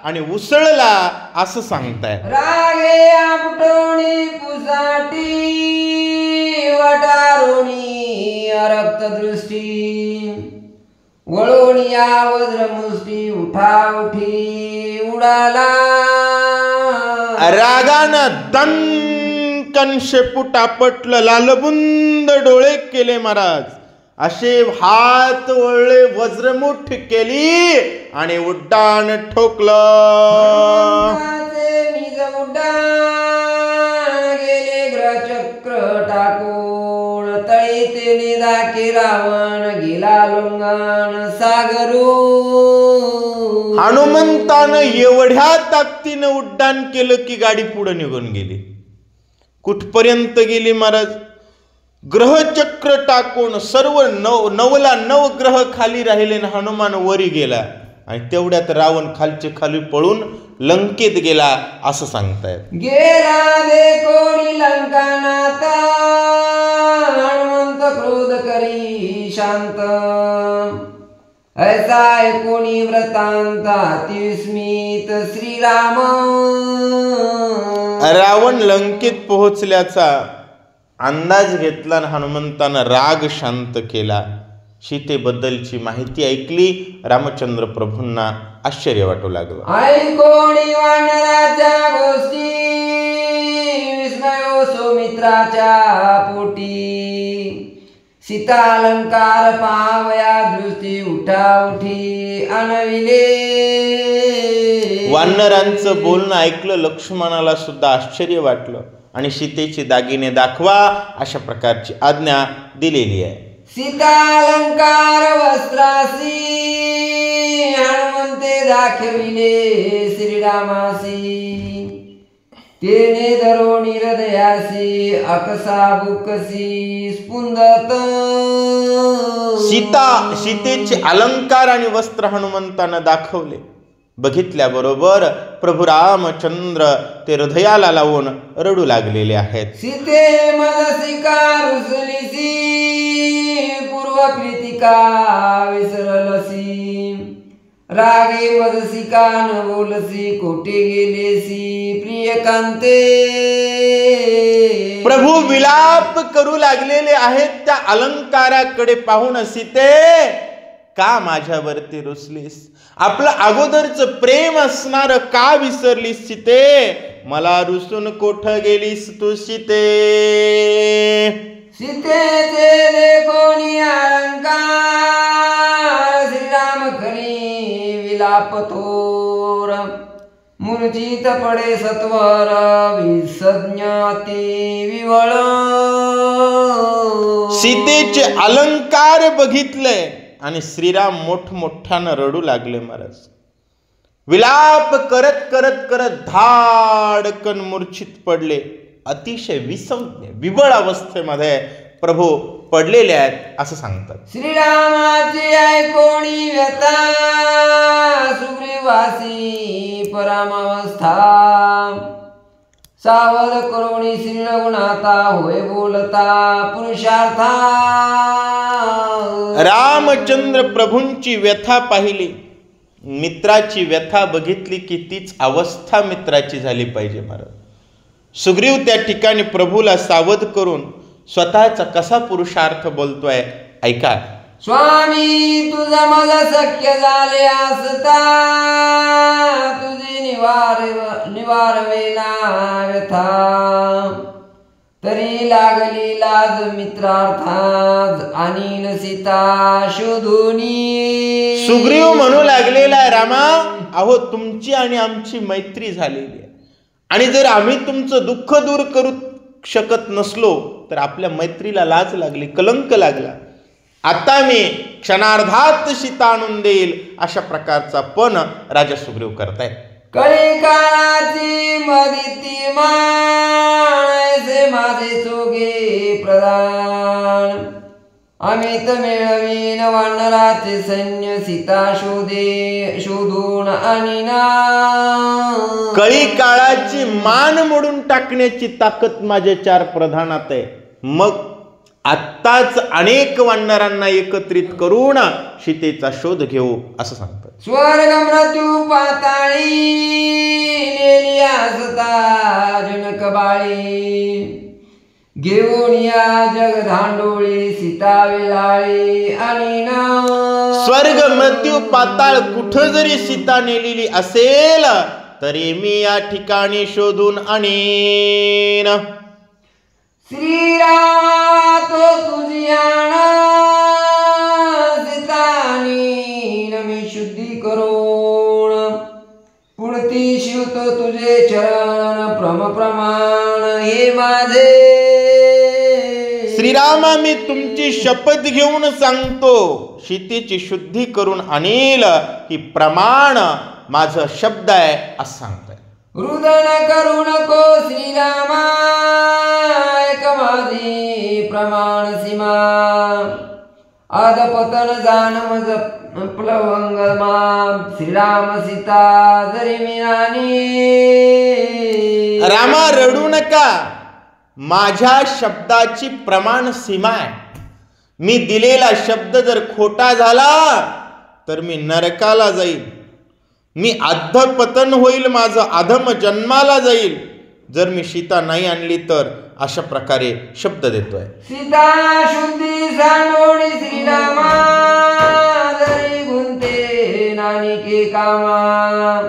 आणि उसळला असं सांगताय. रागे आपटोणी पुसाटी वटारोणी रक्त दृष्टी वळोनिया वज्रमुष्टी उठा उठी उडाला. रागानं दणकन शेपूट आपटलं, लालबुंद डोळे केले महाराज. असे हात वळले, वज्रमुठ केली आणि उड्डाण ठोकलं. निज उड्डाण गेले ग्रहचक्र टाकून तळी तेने दाके रावण गेला लोंगाण सागरू. हनुमंतानं एवढ्या ताकदीनं उड्डाण केलं की गाडी पुढे निघून गेली. कुठपर्यंत गेली महाराज? ग्रहचक्र टाकून सर्व नवला नवग्रह खाली राहिले आणि हनुमान वरी गेला आणि तेवढ्यात रावण खालचे खाली पळून लंकेत गेला असं सांगतायत. गेला दे कोणी लंकानाथ हनुमंत क्रोध करी शांत ऐसा कोणी व्रतांत अतिस्मित श्रीराम. रावण लंकेत पोहोचल्याचा अंदाज घेतला आणि हनुमंतानं राग शांत केला. सीतेबद्दलची माहिती ऐकली. रामचंद्र प्रभूंना आश्चर्य वाटू लागलं. ऐकोणी वानराच्या गोष्टी विस्मयो सौमित्राच्या पोटी सीता अलंकार पावया दृष्टी उठा उठी अनविले. वानरांचं बोलणं ऐकलं. लक्ष्मणाला सुद्धा आश्चर्य वाटलं आणि सीतेचे दागिने दाखवा अशा प्रकारची आज्ञा दिलेली आहे. सीता अलंकार वस्त्रासी हनुमंते दाखविले श्रीरामासी तेने धरोणी हृदयासी अकसा बुकसी स्पुंदत. सीतेचे अलंकार आणि वस्त्र हनुमंतानं दाखवले. बघितल्याबरोबर प्रभू रामचंद्र ते हृदयाला लावून रडू लागलेले आहेत. सीते मनसिका रुसलिसी पूर्व प्रीतिका विसरलसी रागे मजसिका न बोलसी कोठे गेलेसी प्रियकांते. प्रभू विलाप करू लागलेले आहेत. त्या अलंकाराकडे पाहून सीते का माझ्यावरती रुसलीस? आपलं अगोदरचं प्रेम असणार का विसरलीस सीते? मला रुसून कोठ गेलीस तू सीते? सीतेचे कोणी अलंकार, श्रीराम खरी विलाप थोर, मूर्छित पडे सत्वर, विसज्ञाती विवळ. सीतेचे अलंकार बघितले आणि श्रीराम मोठमोठ्यानं रडू लागले महाराज. विलाप करत करत करत धाडकन मूर्छित पडले. अतिशय विसंज्ञ विबळ अवस्थेमध्ये प्रभू पडलेले आहेत असं सांगतात. श्रीरामाची ऐकोणी व्यथा, सुग्रीवासी परामावस्था, सावध करुणी श्री रघुनाथा, होय बोलता पुरुषार्था. रामचंद्र प्रभूंची व्यथा पाहिली, मित्राची व्यथा बघितली की तीच अवस्था मित्राची झाली पाहिजे महाराज. सुग्रीव त्या ठिकाणी प्रभूला सावध करून स्वतःचा कसा पुरुषार्थ बोलतोय ऐका. स्वामी तुझा माझा शक्य झाले असता, तुझी निवारवेना व्यथा, तरी लागली लाज मित्रार्थात, आणि न सीता शोधुनी. सुग्रीव म्हणू लागलेला आहे, रामा अहो तुमची आणि आमची मैत्री झालेली आहे, आणि जर आम्ही तुमचं दुःख दूर करू शकत नसलो तर आपल्या मैत्रीला लाज लागली, कलंक लागला. आता मी क्षणार्धात सीता आणून देईल अशा प्रकारचा पण राजा सुग्रीव करतायत. कळी काळाची मदिती माणसे, माझे चोगे प्रधान, अमित मिळवीन वानराचे सैन्य, सीता शोधून आणि ना. कळी काळाची मान मोडून टाकण्याची ताकद माझ्या 4 प्रधानात आहे. मग आत्ताच अनेक वानरांना एकत्रित करून सीतेचा शोध घेऊ असं सांगतात. स्वर्ग मृत्यू पाताळी नेली असता जनक बाळी, घेऊन या जगधांडोळी सीता वेलाळी आणि ना. स्वर्ग मृत्यू पाताळ कुठं जरी सीता नेलेली असेल तरी मी या ठिकाणी शोधून आणीन. श्रीरामा तो तुझी आणा, सीतानी मी शुद्धी करून, पुढती शिवतो तुझे चरण प्रमाण हे माझे. श्रीरामा मी तुमची शपथ घेऊन सांगतो, सीतेची शुद्धी करून आणील ही प्रमाण माझं शब्द आहे असं सांगतोय. रुदन करू नको श्रीरामा, ऐक माझी प्रमाण सीमा, आदपतन जाण मज प्लवंगमा, श्रीराम सीता जरी मिळाली. रामा रडू नका, माझ्या शब्दाची प्रमाण सीमा आहे. मी दिलेला शब्द जर खोटा झाला तर मी नरकाला जाईल, मी अधपतन होईल, माझं अधम जन्माला जाईल जर मी सीता नाही आणली तर. अशा प्रकारे शब्द देतोय. सीता शुद्धी सांडोळी श्रीरामा, जरी गुंते नानिके कामा,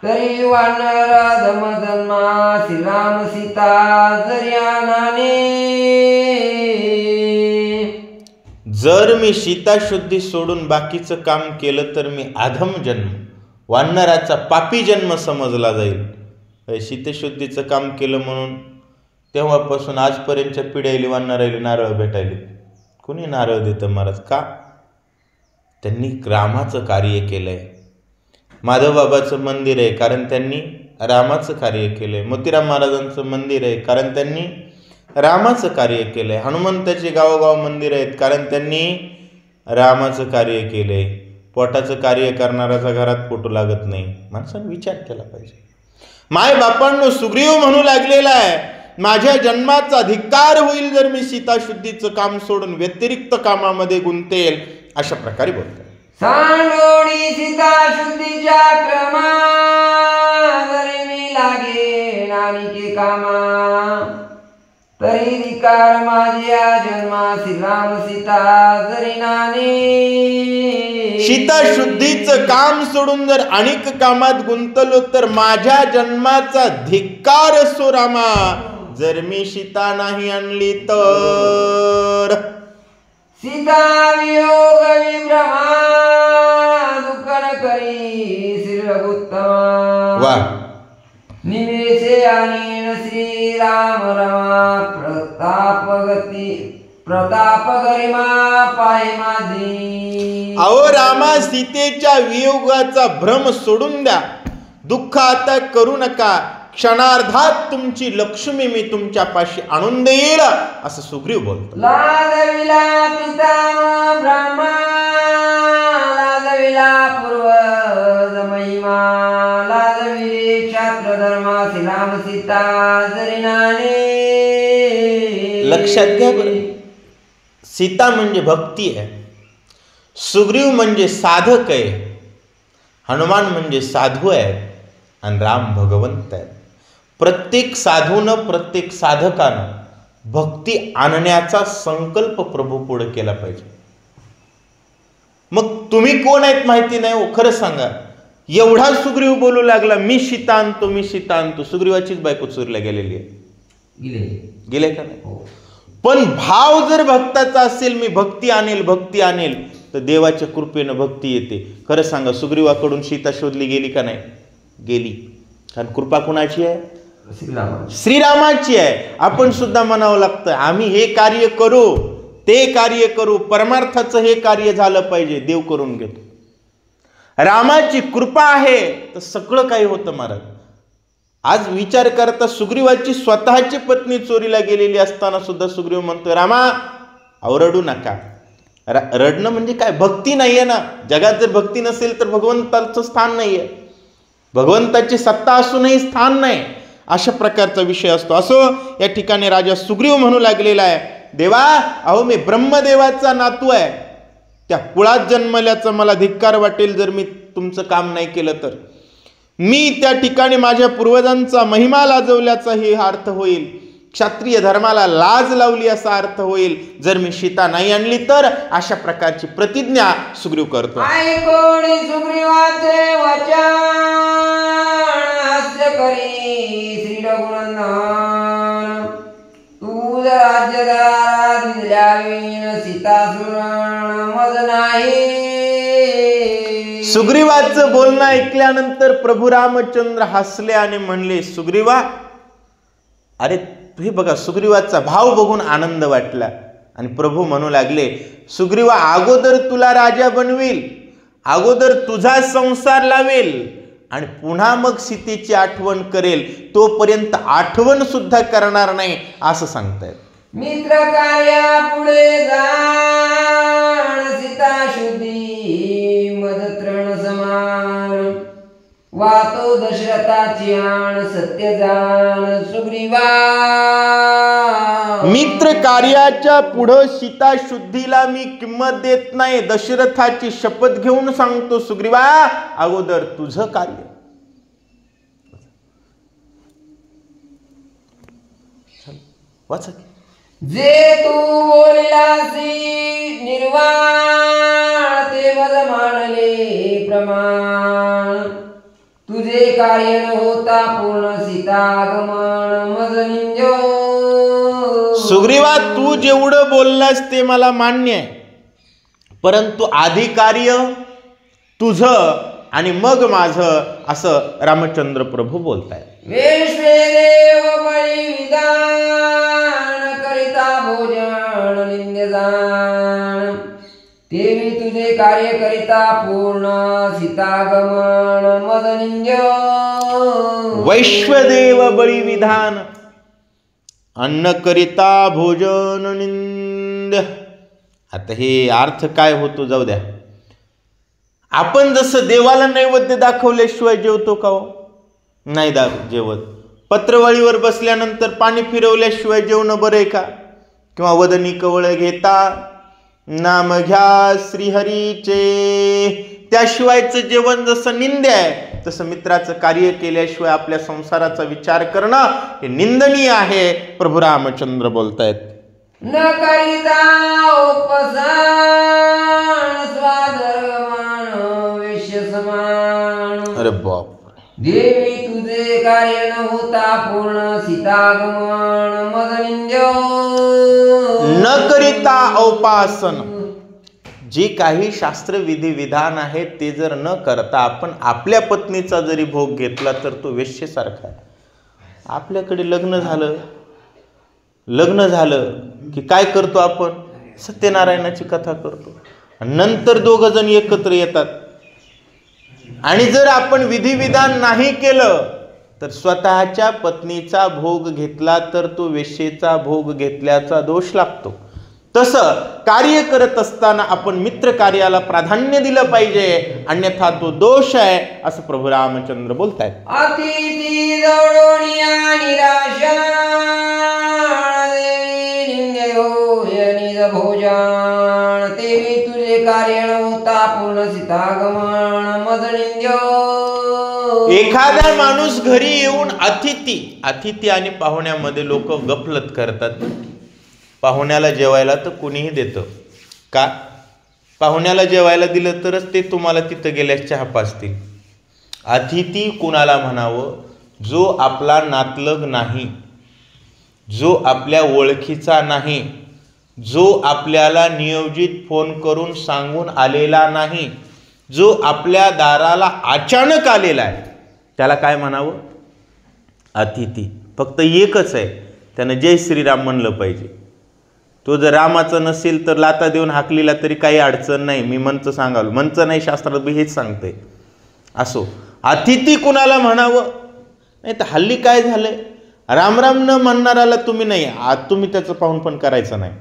तरी वानर अधम जन्मा, श्रीराम सीता जरी आणाने. जर मी सीता शुद्धी सोडून बाकीचं काम केलं तर मी अधम जन्म, वानराचा पापी जन्म समजला जाईल. सीतेशुद्धीचं काम केलं म्हणून तेव्हापासून आजपर्यंतच्या पिढ्याली वानरायली नारळ भेटायली. कुणी नारळ देतं महाराज? का? त्यांनी रामाचं कार्य केलंय. माधवबाबाचं मंदिर आहे कारण त्यांनी रामाचं कार्य केलंय. मोतीराम महाराजांचं मंदिर आहे कारण त्यांनी रामाचं कार्य केलंय. हनुमंताची गावोगाव मंदिर आहेत कारण त्यांनी रामाचं कार्य केलंय. पोटाचं कार्य करणाऱ्याचा घरात पोटू लागत नाही. माणसाने विचार केला पाहिजे. माय बापांनो, सुग्रीव म्हणू लागलेला आहे, माझ्या जन्माचा धिक्कार होईल जर मी सीताशुद्धीचं काम सोडून व्यतिरिक्त कामामध्ये गुंतेल. अशा प्रकारे बोलतात. सांडोळी सीता शुद्धीच्या क्रमा, जरी मी लागे नानिके कामा, तरी धिकार माझ्या जन्मा श्रीराम सीता जरी नाने. सीता शुद्धीचं काम सोडून जर अनेक कामात गुंतलो तर माझ्या जन्माचा धिक्कार असो रामा, जर मी सीता नाही आणली तर. सीता वियोग विभ्रमा दुःखन करी श्री रघुत्तमा. वा, निमेषे आणीन श्रीराम रमा प्रताप गरिमा पाय माझी. अहो रामा, सीतेच्या वियोगाचा भ्रम सोडून द्या, दुःख आता करू नका, क्षणार्धात तुमची लक्ष्मी मी तुमच्या पाशी आणून देईल असं सुग्रीव बोलतो. लाजविला पितामह ब्रह्मा लाजविला पूर्वज महिमा लाजविले क्षात्र धर्मा श्रीराम सीता जरी नाने. लक्षात घ्या बरं, सीता म्हणजे भक्ती आहे, सुग्रीव म्हणजे साधक आहे, हनुमान म्हणजे साधू आहे आणि राम भगवंत आहे. प्रत्येक साधूनं प्रत्येक साधकानं भक्ती आणण्याचा संकल्प प्रभू पुढे केला पाहिजे. मग तुम्ही कोण आहेत माहिती नाही हो, खरं सांगा. एवढा सुग्रीव बोलू लागला मी सीता आणतो, मी सीता आणतो. सुग्रीवाचीच बायको चोरीला गेलेली आहे, गेले का नाही. पण भाव जर भक्ताचा असेल, मी भक्ती आणेल भक्ती आणेल, तर देवाच्या कृपेनं भक्ती येते. खरं सांगा, सुग्रीवाकडून सीता शोधली गेली का नाही? गेली. कारण कृपा कुणाची आहे? श्रीरामाची आहे. आपण सुद्धा म्हणावं लागतं आम्ही हे कार्य करू, ते कार्य करू, परमार्थाचं हे कार्य झालं पाहिजे, देव करून घेतो. रामाची कृपा आहे तर सगळं काही होतं महाराज. आज विचार करता, सुग्रीवाची स्वतःची पत्नी चोरीला गेलेली असताना सुद्धा सुग्रीव म्हणतोय रामा रडू नका. रडणं म्हणजे काय? भक्ती नाहीये ना. जगात जर भक्ती नसेल तर भगवंताचं स्थान नाहीये, भगवंताची सत्ता असूनही स्थान नाही, अशा प्रकारचा विषय असतो. असो, या ठिकाणी राजा सुग्रीव म्हणू लागलेला आहे, देवा अहो मी ब्रह्मदेवाचा नातू आहे, त्या कुळात जन्मल्याचा मला धिक्कार वाटेल जर मी तुमचं काम नाही केलं तर. मी त्या ठिकाणी माझ्या पूर्वजांचा महिमा लाजवल्याचा हे अर्थ होईल, क्षत्रिय धर्माला लाज लावली असा अर्थ होईल जर मी सीता नाही आणली तर. अशा प्रकारची प्रतिज्ञा सुग्रीव करतो. ऐकोणी सुग्रीवाचे वचन हास्य करी श्री रघुनंदन. तू राज्यदारा दिल्यावीन सीतासुरण मज नाही. सुग्रीवाचं बोलणं ऐकल्यानंतर प्रभू रामचंद्र हसले आणि म्हणले, सुग्रीवा अरे हे बघा, सुग्रीवाचा भाव बघून आनंद वाटला. आणि प्रभू म्हणू लागले, सुग्रीवा अगोदर तुला राजा बनवेल, अगोदर तुझा संसार लावेल आणि पुन्हा मग सीतेची आठवण करेल, तोपर्यंत आठवण सुद्धा करणार नाही असं सांगतायत. मित्र कार्या पुढे जाण सीता शुद्धी मद तृण समान. वातो दशरथाची आण सत्य जाण सुग्रीवा. मित्र कार्याच्या पुढं सीता शुद्धीला मी किंमत देत नाही, दशरथाची शपथ घेऊन सांगतो सुग्रीवा अगोदर तुझं कार्य. वाचा. जे तू बोलिलासी निर्वाण ते मज मानले प्रमाण. तुझे कार्य न होता पूर्ण सीतागमन मज निंजो. सुग्रीवा तू जेवढं बोललास ते मला मान्य आहे, परंतु आधी कार्य तुझं आणि मग माझं असं रामचंद्र प्रभू बोलतायत. वैश्वेदेव बळी विधान करिता भोजन निंद्य जाण. देवी तुझे कार्य करिता पूर्ण सीतागमन मद निंद्य. वैश्वदेव बळी विधान अन्न करिता भोजन निंद्य. आता हे अर्थ काय होतो जाऊ द्या. आपण जसं देवाला नैवेद्य दाखवल्याशिवाय जेवतो का हो? नाही जेवत. पत्रवाळीवर बसल्यानंतर पाणी फिरवल्याशिवाय जेवणं बरं आहे का? किंवा वदनी कवळ घेता नाम घ्या श्रीहरीचे त्याशिवायचं जेवण जसं निंद्य आहे तसं मित्राचं कार्य केल्याशिवाय आपल्या संसाराचा विचार करणं हे निंदनीय आहे. प्रभू रामचंद्र बोलतायत, न करिता उपसान स्वाधर्मान वेश्य समान. अरे बाप, देवी तुझे कार्य न होता पूर्ण सीतागमन मज निंद्य. न करिता औपासन, जे काही शास्त्र विधी विधान आहे ते जर न करता आपण आपल्या पत्नीचा जरी भोग घेतला तर तो वेश्येसारखा आहे. आपल्याकडे लग्न झालं की काय करतो आपण? सत्यनारायणाची कथा करतो, नंतर दोघं जण एकत्र येतात. आणि जर आपण विधिविधान नाही केलं तर स्वतःच्या पत्नीचा भोग घेतला तर तो वेश्येचा भोग घेतल्याचा दोष लागतो. तसं कार्य करत असताना आपण मित्र कार्याला प्राधान्य दिलं पाहिजे, अन्यथा तो दोष आहे असं प्रभू रामचंद्र बोलतायत. अतिथी जवळोनिया निराशा निज भोजन. तेवी तुझे कार्य न होता पूर्ण सीतागमन मज निंद्य. एखादा माणूस घरी येऊन अतिथी आणि पाहुण्यामध्ये लोक गफलत करतात. पाहुण्याला जेवायला तर कुणीही देतं का? पाहुण्याला जेवायला दिलं तरच ते तुम्हाला तिथं गेल्यास चहा पाजतील. अतिथी कुणाला म्हणावं? जो आपला नातलग नाही, जो आपल्या ओळखीचा नाही, जो आपल्याला नियोजित फोन करून सांगून आलेला नाही, जो आपल्या दाराला अचानक आलेला आहे, त्याला काय म्हणावं? अतिथी. फक्त एकच आहे, त्यानं जय श्रीराम म्हणलं पाहिजे. तो जर रामाचा नसेल तर लाता देऊन हाकलीला तरी काही अडचण नाही. मी मंच सांगाल, मंच नाही, शास्त्रात बी हेच सांगतंय. असो, अतिथी कुणाला म्हणावं? नाही तर हल्ली काय झालंय, राम राम न म्हणणाराला तुम्ही नाही, तुम्ही त्याचं पाहून पण करायचं नाही.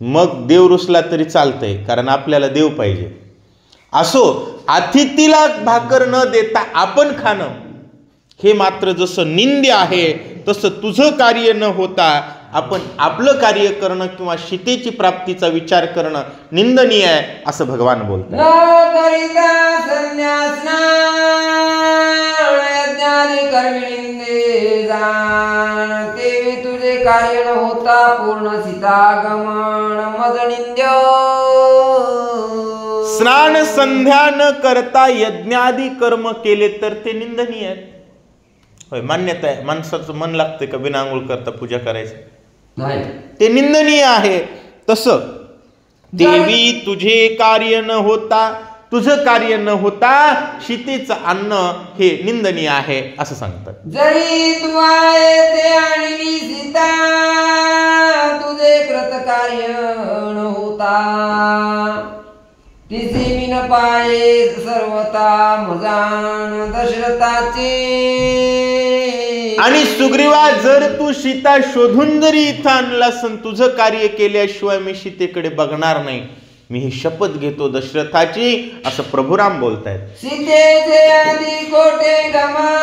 मग देव रुसला तरी चालतंय, कारण आपल्याला देव पाहिजे. असो, अतिथीला भाकर न देता आपण खाणं हे मात्र जसं निंद्य आहे तसं तुझं कार्य न होता आपण आपलं कार्य करणं किंवा सीतेची प्राप्तीचा विचार करणं निंदनीय आहे असं भगवान बोलतात. तुझे कार्य न होता पूर्ण सीतागमन मज निंद्य. स्नान संध्या न करता यज्ञादी कर्म केले तर ते निंदनीय आहे. होय, मान्यता आहे. माणसाचं मन लागतंय का बिना आंघोळ करता पूजा करायचं? नाही, ते निंदनीय आहे. तसं देवी तुझे कार्य न होता, तुझं कार्य न होता सीतेचं अन्न हे निंदनीय आहे असं सांगतात. जरी तू येते आणि सीता तुझे कृत कार्य न होता. तिचे विन पाये सर्वता मजान दशरथाचे. आणि सुग्रीवा, जर तू सीता शोधून जरी इथं आणलास, तुझं कार्य केल्याशिवाय मी सीतेकडे बघणार नाही, मी ही शपथ घेतो दशरथाची असं प्रभुराम बोलतायत. सीतेचे आधी कोटे गमन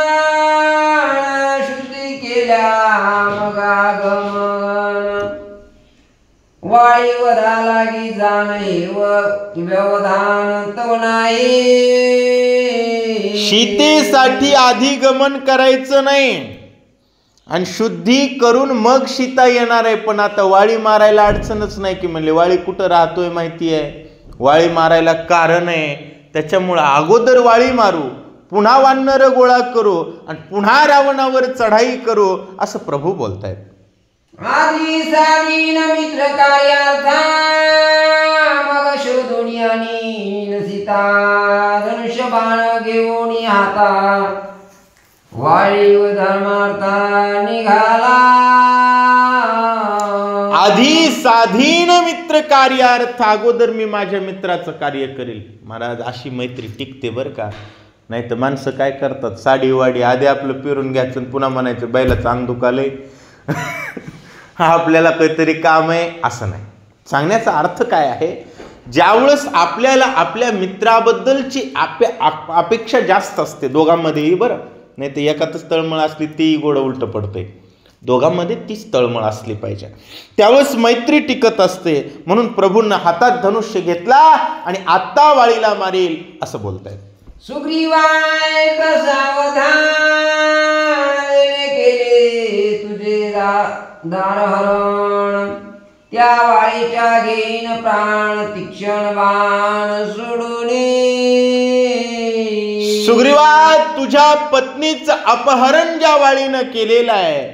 शुद्धी केल्या मग आगमन. वाळी वधा लागी जाणे व्यवधान तव नाही. सीतेसाठी आधी गमन करायचं नाही आणि शुद्धी करून मग सीता येणार आहे. पण आता वाळी मारायला अडचणच नाही की म्हणले वाळी कुठं राहतोय माहिती आहे, वाळी मारायला कारण आहे, त्याच्यामुळं अगोदर वाळी मारू, पुन्हा वानर गोळा करू आणि पुन्हा रावणावर चढाई करू असं प्रभू बोलतायत. आधी साधीन मित्र कार्यार्था मग शोधून आणि सीता धनुष्य बाण घेऊन हाता. वाळी व धर्मार्था निघाला. आधी साधीन मित्र कार्यार्थ, अगोदर मी माझ्या मित्राचं कार्य करेल. महाराज, अशी मैत्री टिकते बरं का. नाही तर माणसं काय करतात, साडी वाडी आधी आपलं पेरून घ्यायचं पुन्हा म्हणायचं बैलाचं अंग दुखालंय हा आपल्याला काहीतरी काम आहे, असं नाही. सांगण्याचा अर्थ काय आहे, ज्यावेळेस आपल्याला आपल्या मित्राबद्दलची अपेक्षा जास्त असते दोघांमध्येही, बरं, नाही तर एकातच तळमळ असली तेही गोड उलट पडतंय. दोघांमध्ये तीच तळमळ असली पाहिजे, त्यावेळेस मैत्री टिकत असते. म्हणून प्रभूंना हातात धनुष्य घेतला आणि आता वाळीला मारील असं बोलतायत. सुग्रीवाय सावधान केले तुझे दारहरण, त्या वाळीच्या घेईन प्राण तीक्ष्ण बाण सोडून. सुग्रीवा, तुझ्या पत्नीचं अपहरण ज्या वाळीनं केलेलं आहे,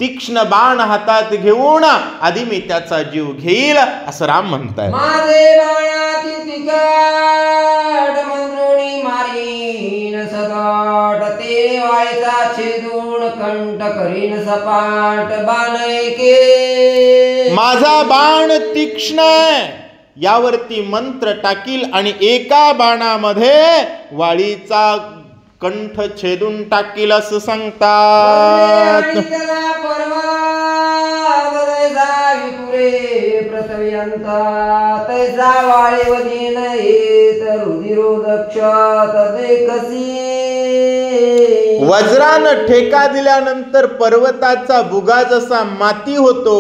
तीक्ष्ण बाण हातात घेऊन आधी मी त्याचा जीव घेईल असं राम म्हणताय. माझे बाणातील तिकट मंत्रुणी मारीन सपाट, ते वाळीचा छेदून कंठ करीन सपाट. बाण एके माझा बाण तीक्ष्ण आहे, यावरती मंत्र टाकील आणि एका बाणामध्ये वाळीचा कंठ छेदून टाकील असं सांगतात. तैसा वाळीवदीन येत रुधिरोदक्षात देखसी. वज्रानं ठेका दिल्यानंतर पर्वताचा बुगा जसा माती होतो,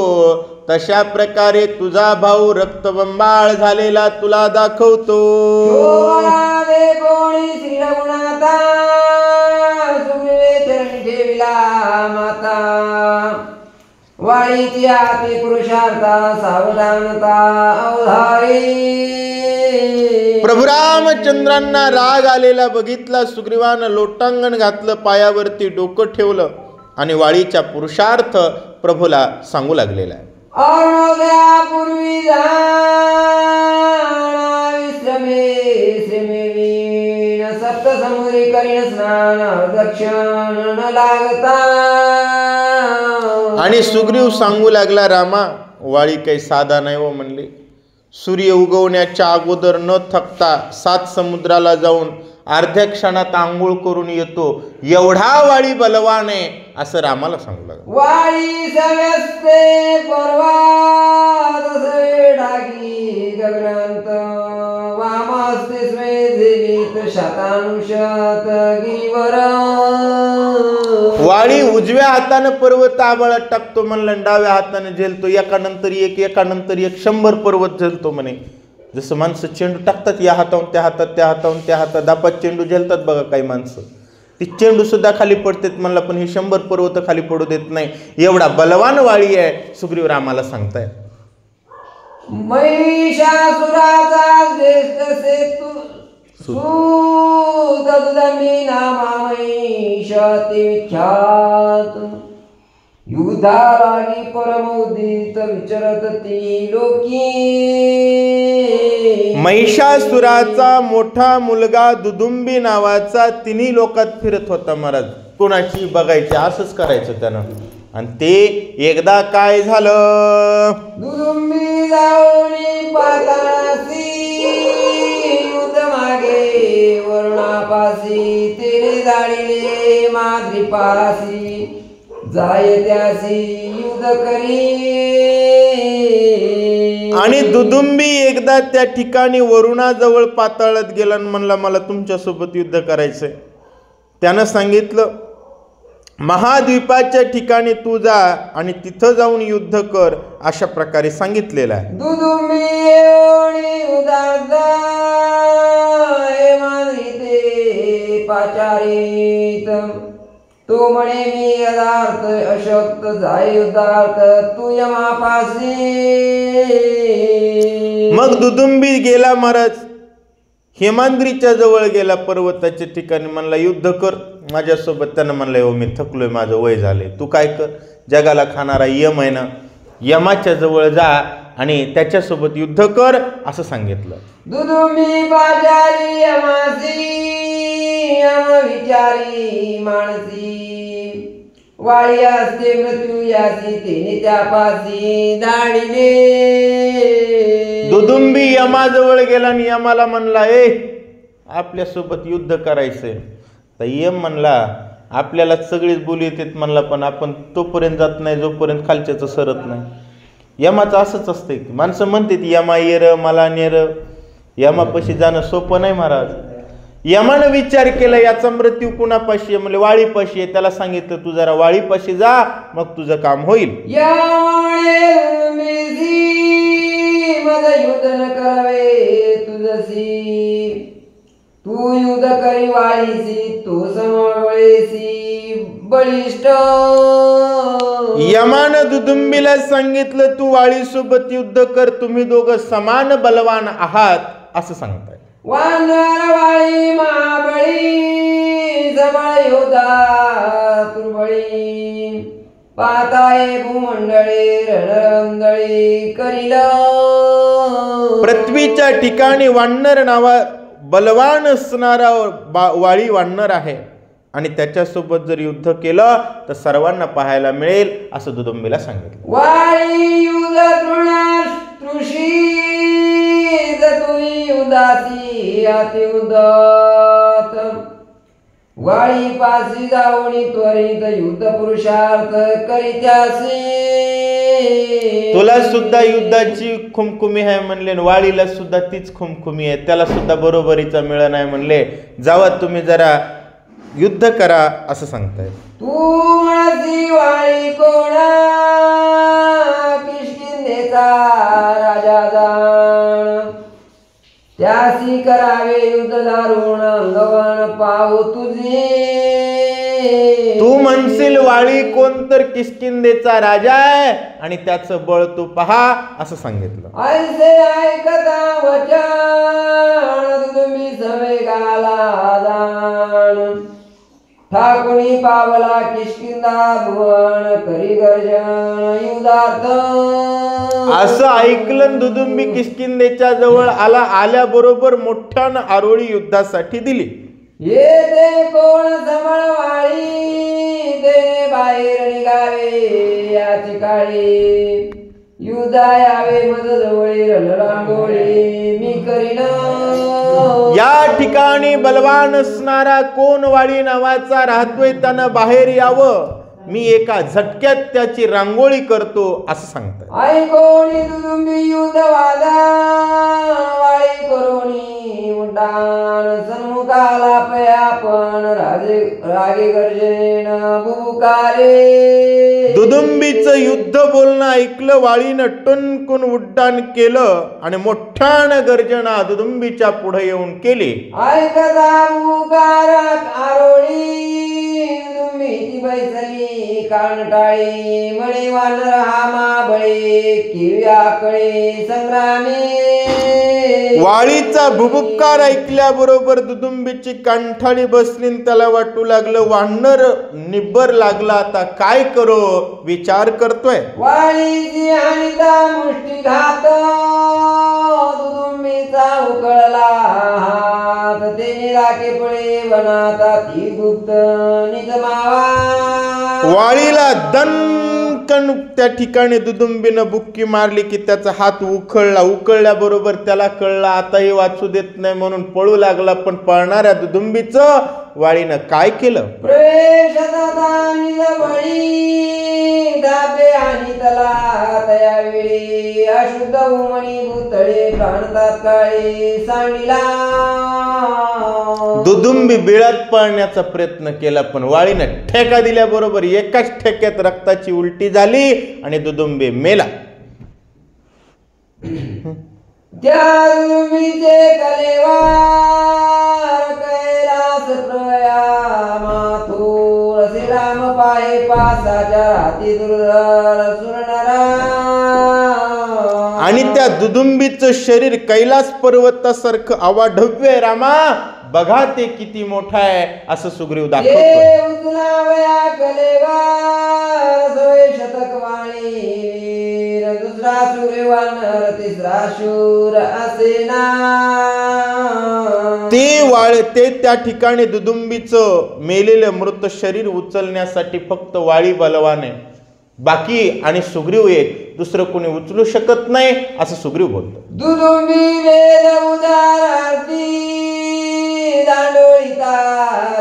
तशा प्रकारे तुझा भाऊ रक्तबंबाळ झालेला तुला दाखवतो. कोणी श्री रघुनाथा सुग्रीवे चरणी ठेविला माता, वाळीची आती पुरुषार्था सावधानता अवधारी. प्रभू रामचंद्रांना राग आलेला बघितला. सुग्रीवानं लोटांगण घातलं, पायावरती डोकं ठेवलं आणि वाळीच्या पुरुषार्थ प्रभूला सांगू लागलेला आहे. अरुणोदयापूर्वी विश्रमे श्रमेवीण, सप्त समुद्री करीन स्नान दक्षिण न लागता. आणि सुग्रीव सांगू लागला, रामा, वाळी काही साधा नाही हो म्हणले. सूर्य उगवण्याच्या अगोदर न थकता 7 समुद्राला जाऊन अर्ध्या क्षणात आंघोळ करून येतो, एवढा वाळी बलवान आहे असं रामाला सांगू लागला. वाळी सव्यस्ते पर्वत सवे ढाकी गगनांत, वामस्ते स्वे झेलित शतानुशत गिरिवर. वाळी उजव्या हाताने पर्वत आबाळात टाकतो म्हणलं, डाव्या हाताने झेलतो, एकानंतर एक एकानंतर एक 100 पर्वत झेलतो म्हणे. जसं माणसं चेंडू टाकतात, या हाताहून त्या हातात, त्या हाताहून त्या हातात, 10 चेंडू झेलतात बघा काही माणसं, ती चेंडू सुद्धा खाली पडतात म्हणला, पण ही 100 पर्वत खाली पडू देत नाही. एवढा बलवान वाळी आहे सुग्रीव रामाला सांगताय. महिषासुराचा ज्येष्ठ सेतू सुदमी नामा महिषाती विख्यात, युद्धारागी परमोदित विचरत ती लोकी. महिषासुराचा मोठा मुलगा दुदुंबी नावाचा तिन्ही लोकात फिरत होता महाराज. कोणाची बघायची असंच करायचं त्यानं. आणि ते एकदा काय झालं, दुदुंबी जाऊनी पाताळासी, युद्ध मागे वरुणापासी, तेरे जाळीले माद्रीपासी, जाय त्यासी युद्ध करी. आणि दुदुंबी एकदा त्या ठिकाणी वरुणाजवळ पाताळात गेला आणि म्हणला, मला तुमच्यासोबत युद्ध करायचंय. त्यानं सांगितलं, महाद्वीपाच्या ठिकाणी तू जा आणि तिथं जाऊन युद्ध कर, अशा प्रकारे सांगितलेलं आहे. दुदुंबी पाचारित, तो म्हणे मी यदार्थ अशक्त, जाय युद्धार्थ तू यमापासी. मग दुदुंबी गेला महाराज, हेमांद्रीच्या जवळ गेला पर्वताच्या ठिकाणी, म्हणला युद्ध कर माझ्यासोबत. त्यानं म्हणलं, हो मी थकलोय, माझं वय झाले, तू काय कर, जगाला खाणारा यम आहे ना, यमाच्या जवळ जा आणि त्याच्यासोबत युद्ध कर असं सांगितलं. दुदुंबी पाचारी यमासी, यम विचारी मानसी, वाळी असते मृत्यू यासी, तेने त्यापासी धाडिले. दुदुंबी यमाजवळ गेला आणि यमाला म्हणला, आपल्यासोबत युद्ध करायचंय. तर यम म्हणला, आपल्याला सगळीच बोली येतात म्हणला, पण आपण तोपर्यंत जात नाही जोपर्यंत खालच्याचं सरत नाही. यमाचं असंच असतंय की माणसं म्हणतात, यमा ये र मला नेर, यमापाशी जाणं सोपं नाही महाराज. यमानं विचार केला याचा मृत्यू कुणापाशी आहे, म्हणजे वाळीपाशी आहे. त्याला सांगितलं तू जरा वाळीपाशी जा, मग तुझं काम होईल. युद्ध न करावे तुझसी, तू युद्ध करी वाळीसी, तू समवेसी बलिष्ठ. यमानं दुदुंबीला सांगितलं तू वाळीसोबत युद्ध कर, तुम्ही दोघं समान बलवान आहात असं सांगताय. वानर वाळी महाबळी, जवळ योद्धा तुर्बळी, पाहताय भूमंडळी रणरंदळी करील. पृथ्वीच्या ठिकाणी वानर नावा बलवान असणारा वाळी वानर आहे आणि त्याच्यासोबत जर युद्ध केलं तर सर्वांना पाहायला मिळेल असं दुदुंबीला सांगितलं. वाळी युद्ध तृषी तुम्ही उदासी अतिउदत, वाळी पासी जाऊनी त्वरित युद्ध पुरुषार्थ करीत्यासी. तुला सुद्धा युद्धाची खुमखुमी आहे म्हणले, वाळीला सुद्धा तीच खुमखुमी आहे, त्याला सुद्धा बरोबरीचा मिळत नाही म्हणले. जावा तुम्ही जरा युद्ध करा असं सांगताय. तू माझी वाळी कोणा, किष्किंधेचा राजा जाण, त्यासी करावे युद्ध दारुण अंगवण पाहू तुझे. तू म्हणशील वाळी कोण तर किष्किंधेचा राजा आहे आणि त्याचं बळ तू पहा असं सांगितलं. ऐसे ऐकता वचन तुम्ही सवेगाला जाण, ठाकुणी पावला किष्किंधा भुवन करी गर्जन युद्धार्थ. असं ऐकलं दुदुंबी किष्किंधेच्या जवळ आल्याबरोबर मोठ्यानं आरोळी युद्धासाठी दिली. येते कोण समळवाळी, ते बाहेर निघावे याची काळी, युद्धा यावे मज जवळी रणरांगोळी मी करीन. या ठिकाणी बलवान असणारा कोण वाळी नावाचा राहतोय त्यानं बाहेर यावं, मी एका झटक्यात त्याची रांगोळी करतो असं सांगतात. ऐकोणी दुदुंबी युद्ध वादा, वाळी करोणी उड्डाण, सन्मुखाला पयापण रागे गर्जेन बुबुकारे. दुदुंबीचं युद्ध बोलणं ऐकलं, वाळीनं टणकून उड्डाण केलं आणि मोठ्यानं गर्जना दुदुंबीच्या पुढे येऊन केली. ऐकता बुबुकारात आरोळी, दुदुंबीची बैसली कानटाळी, मळे वानर हा माबळे किव्याकडे संग्रामे. वाळीचा भुबुक्कार ऐकल्याबरोबर दुदुंबीची कानठाळी बसली, त्याला वाटू लागलं वानर निब्बर लागला, आता काय करो विचार करतोय. वाळीची आणिता मुष्टी घात, दुदुंबीचा उकळला हात, ते निराके पळे वनाता ती गुप्त निजमावा. वाळीला दणकन त्या ठिकाणी दुदुंबीनं बुक्की मारली की त्याचा हात उकळल्याबरोबर त्याला कळलं आताही वाचू देत नाही म्हणून पळू लागला. पण पळणाऱ्या दुदुंबीचं वाळीनं काय केलं, प्रवेश दाबे आणि तला तयावेळी अशुद्ध उमणी भूतळे प्राणतात काळे सांडिला. दुदुंबी बिळात पळण्याचा प्रयत्न केला पण वाळीनं ठेका दिल्याबरोबर एकाच ठेक्यात रक्ताची उलटी झाली आणि दुदुंबी मेला. त्या दुदुंबीचे कलेवार कैलास प्रया माथुर, श्रीराम पाहे पासाच्या हाती दुर्धर सुरनरा. आणि त्या दुदुंबीचं शरीर कैलास पर्वतासारखं अवाढव्य आहे. रामा बघा ते किती मोठा आहे असं सुग्रीव दाखवतो. उचलावया कलेवार सोय शतक वाणी, दुसरा सुग्रीवानर तिसरा शूर असेना. ते त्या ठिकाणी दुदुंबीचं मेलेलं मृत शरीर उचलण्यासाठी फक्त वाळी बलवान आहे, बाकी आणि सुग्रीव एक, दुसरं कोणी उचलू शकत नाही असं सुग्रीव बोलतो. दुदुंबी वेद उदारार्थी, दांडोळीता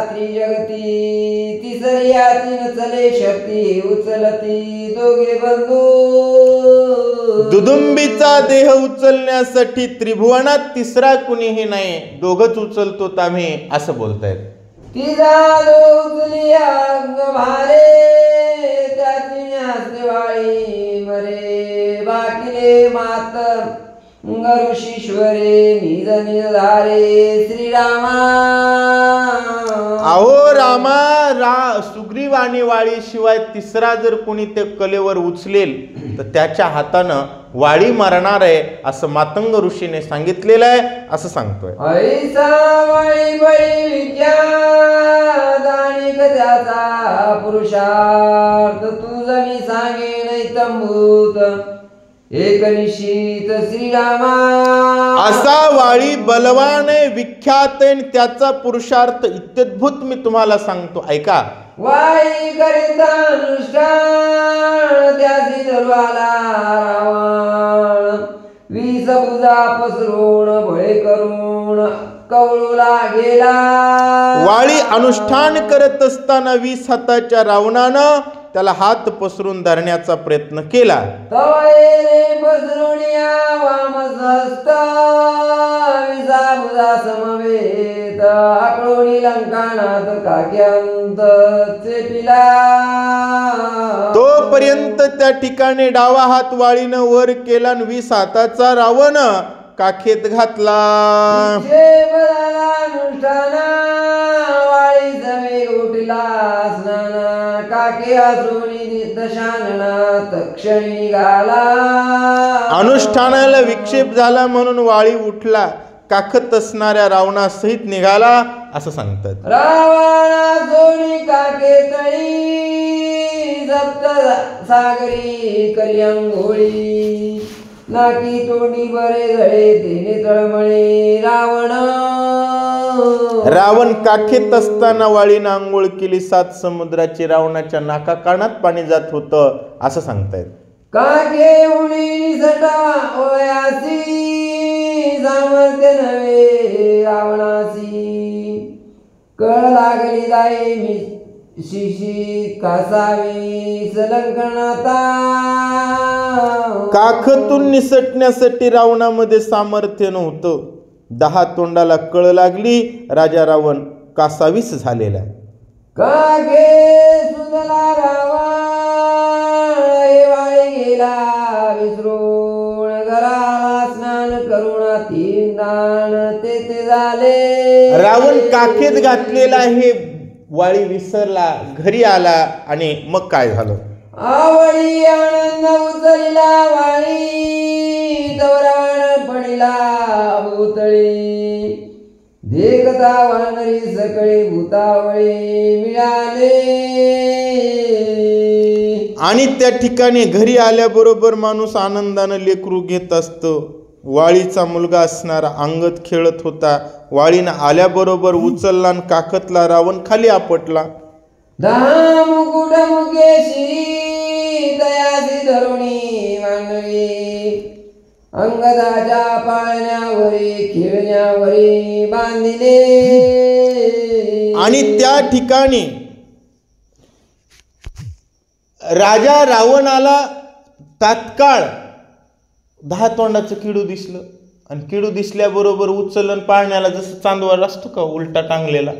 त्रिजगती, तिसऱ्या तीन चले शक्ती उचलती दोघे बंधू. दुदुंबीचा देह उचलण्यासाठी त्रिभुवनात तिसरा कुणीही नाही, दोघच उचलतो आम्ही, असं बोलतायत. तिचा उचली अंग भारे त्याची न्यासते वाळी मरे बाकीले मात ऋषीश्वरे निज निधारे श्रीरामा. अहो रामा, सुग्रीव आणि वाळी शिवाय तिसरा जर कोणी ते कलेवर उचलेल तर त्याच्या हातानं वाळी मारणार आहे, असं मातंग ऋषीने सांगितलेलं आहे, असं सांगतोय. ऐसा वाळी बळी विख्यात आणि त्याचा पुरुषार्थ तुझ मी सांगेन इतंभूत एक निश्चित श्रीरामा. असा वाळी बलवान आहे, विख्यात आहे, त्याचा पुरुषार्थ इत्यद्भुत मी तुम्हाला सांगतो, ऐका. वाई करिता अनुष्ठान त्याची धरवाला रावण वीस बुजा पसरून भळे करून कवळूला गेला. वाळी अनुष्ठान करत असताना 20 हाताच्या रावणानं त्याला हात पसरून धरण्याचा प्रयत्न केला. तवळे पसरून वामसस्त विसा बुजा समवेत आकळोनी लंकानाथ काक्यांत चेपिला. तोपर्यंत त्या ठिकाणी डावा हात वाळीनं वर केला आणि 20 हाताचा रावण काखेत घातला. वाळी सवे उठला स्नान काके असोनी दशानना तक्षणी निघाला. अनुष्ठानाला विक्षेप झाला म्हणून वाळी उठला, काखत असणाऱ्या रावणासहित निघाला, असं सांगतात. रावणा सोनी काके तळी सप्त सागरी करी अंघोळी नाकी तोंडी बरे झळे तेने तळमळे रावण काखेत असताना वाळीनं आंघोळ केली. 7 समुद्राची रावणाच्या नाका कानात पाणी जात होतं, असं सांगतायत. काके उडी सटावा ओयासी सामर्थ्य नव्हे रावणासी कळ लागली जाई मी शिशी कासावी सलंकनाता. काखतून निसटण्यासाठी रावणामध्ये सामर्थ्य नव्हतं. 10 तोंडाला कळ लागली. राजा रावण कासावीस झालेला. कागे सुजला रावण हे वाळी गेला विसरून घराला स्नान करुणा 3 दान तेथे झाले. रावण काखेत घातलेला हे वाळी विसरला, घरी आला आणि मग काय झालं. आवळी आनंद उचलला वाळी तवरावण पडिला भूतळी देखता वानरी सकळी भूतावळी मिळाले. आणि त्या ठिकाणी घरी आल्याबरोबर माणूस आनंदानं लेकरू घेत असतो. वाळीचा मुलगा असणारा अंगद खेळत होता. वाळीनं आल्याबरोबर उचलला आणि काखतला रावण खाली आपटला. 10 मुकुट मुकेशी तयासी धरुणी मांडवी अंगदाच्या पाळण्यावरी खेळण्यावरी बांधिले. आणि त्या ठिकाणी राजा रावणाला तात्काळ 10 तोंडाचं किडू दिसलं आणि किडू दिसल्याबरोबर उचलन पाळण्याला जसं चांदवर असतो का उलटा टांगलेला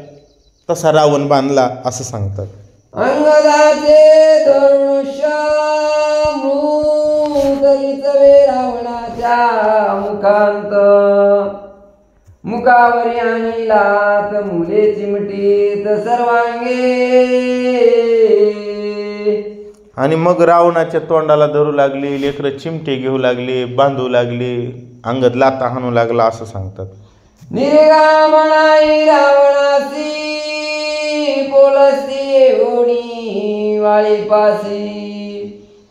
तसा रावण बांधला, असं सांगतात. अंगदाचे धनुष्य मृतरीचवे रावणाच्या मुखांत मुखावरी आणिलात मुले चिमटीत सर्वांगे. आणि मग रावणाच्या तोंडाला धरू लागले, लेकरं चिमटे घेऊ लागले, बांधू लागले, अंगद लाता हाणू लागला, असं सांगतात. निर्गा म्हणाई रावणासी पोलसी होणी वाळीपासी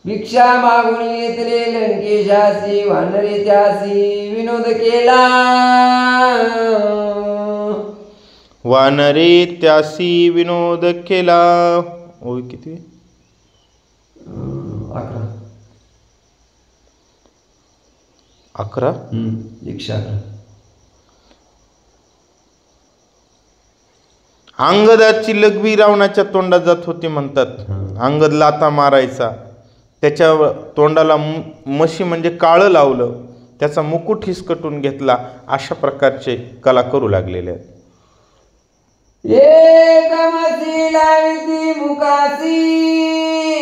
भिक्षा मागून येतले लंकेशासी वानरे त्यासी विनोद केला. वानरे त्यासी विनोद केला. ओय किती 11 111. अंगदाची लघवी रावणाच्या तोंडात जात होती म्हणतात. अंगद लाता मारायचा, त्याच्या तोंडाला मशी म्हणजे काळं लावलं, त्याचा मुकुट हिसकटून घेतला, अशा प्रकारचे कला करू लागलेले आहेत. एक मसी लाविती मुकासी,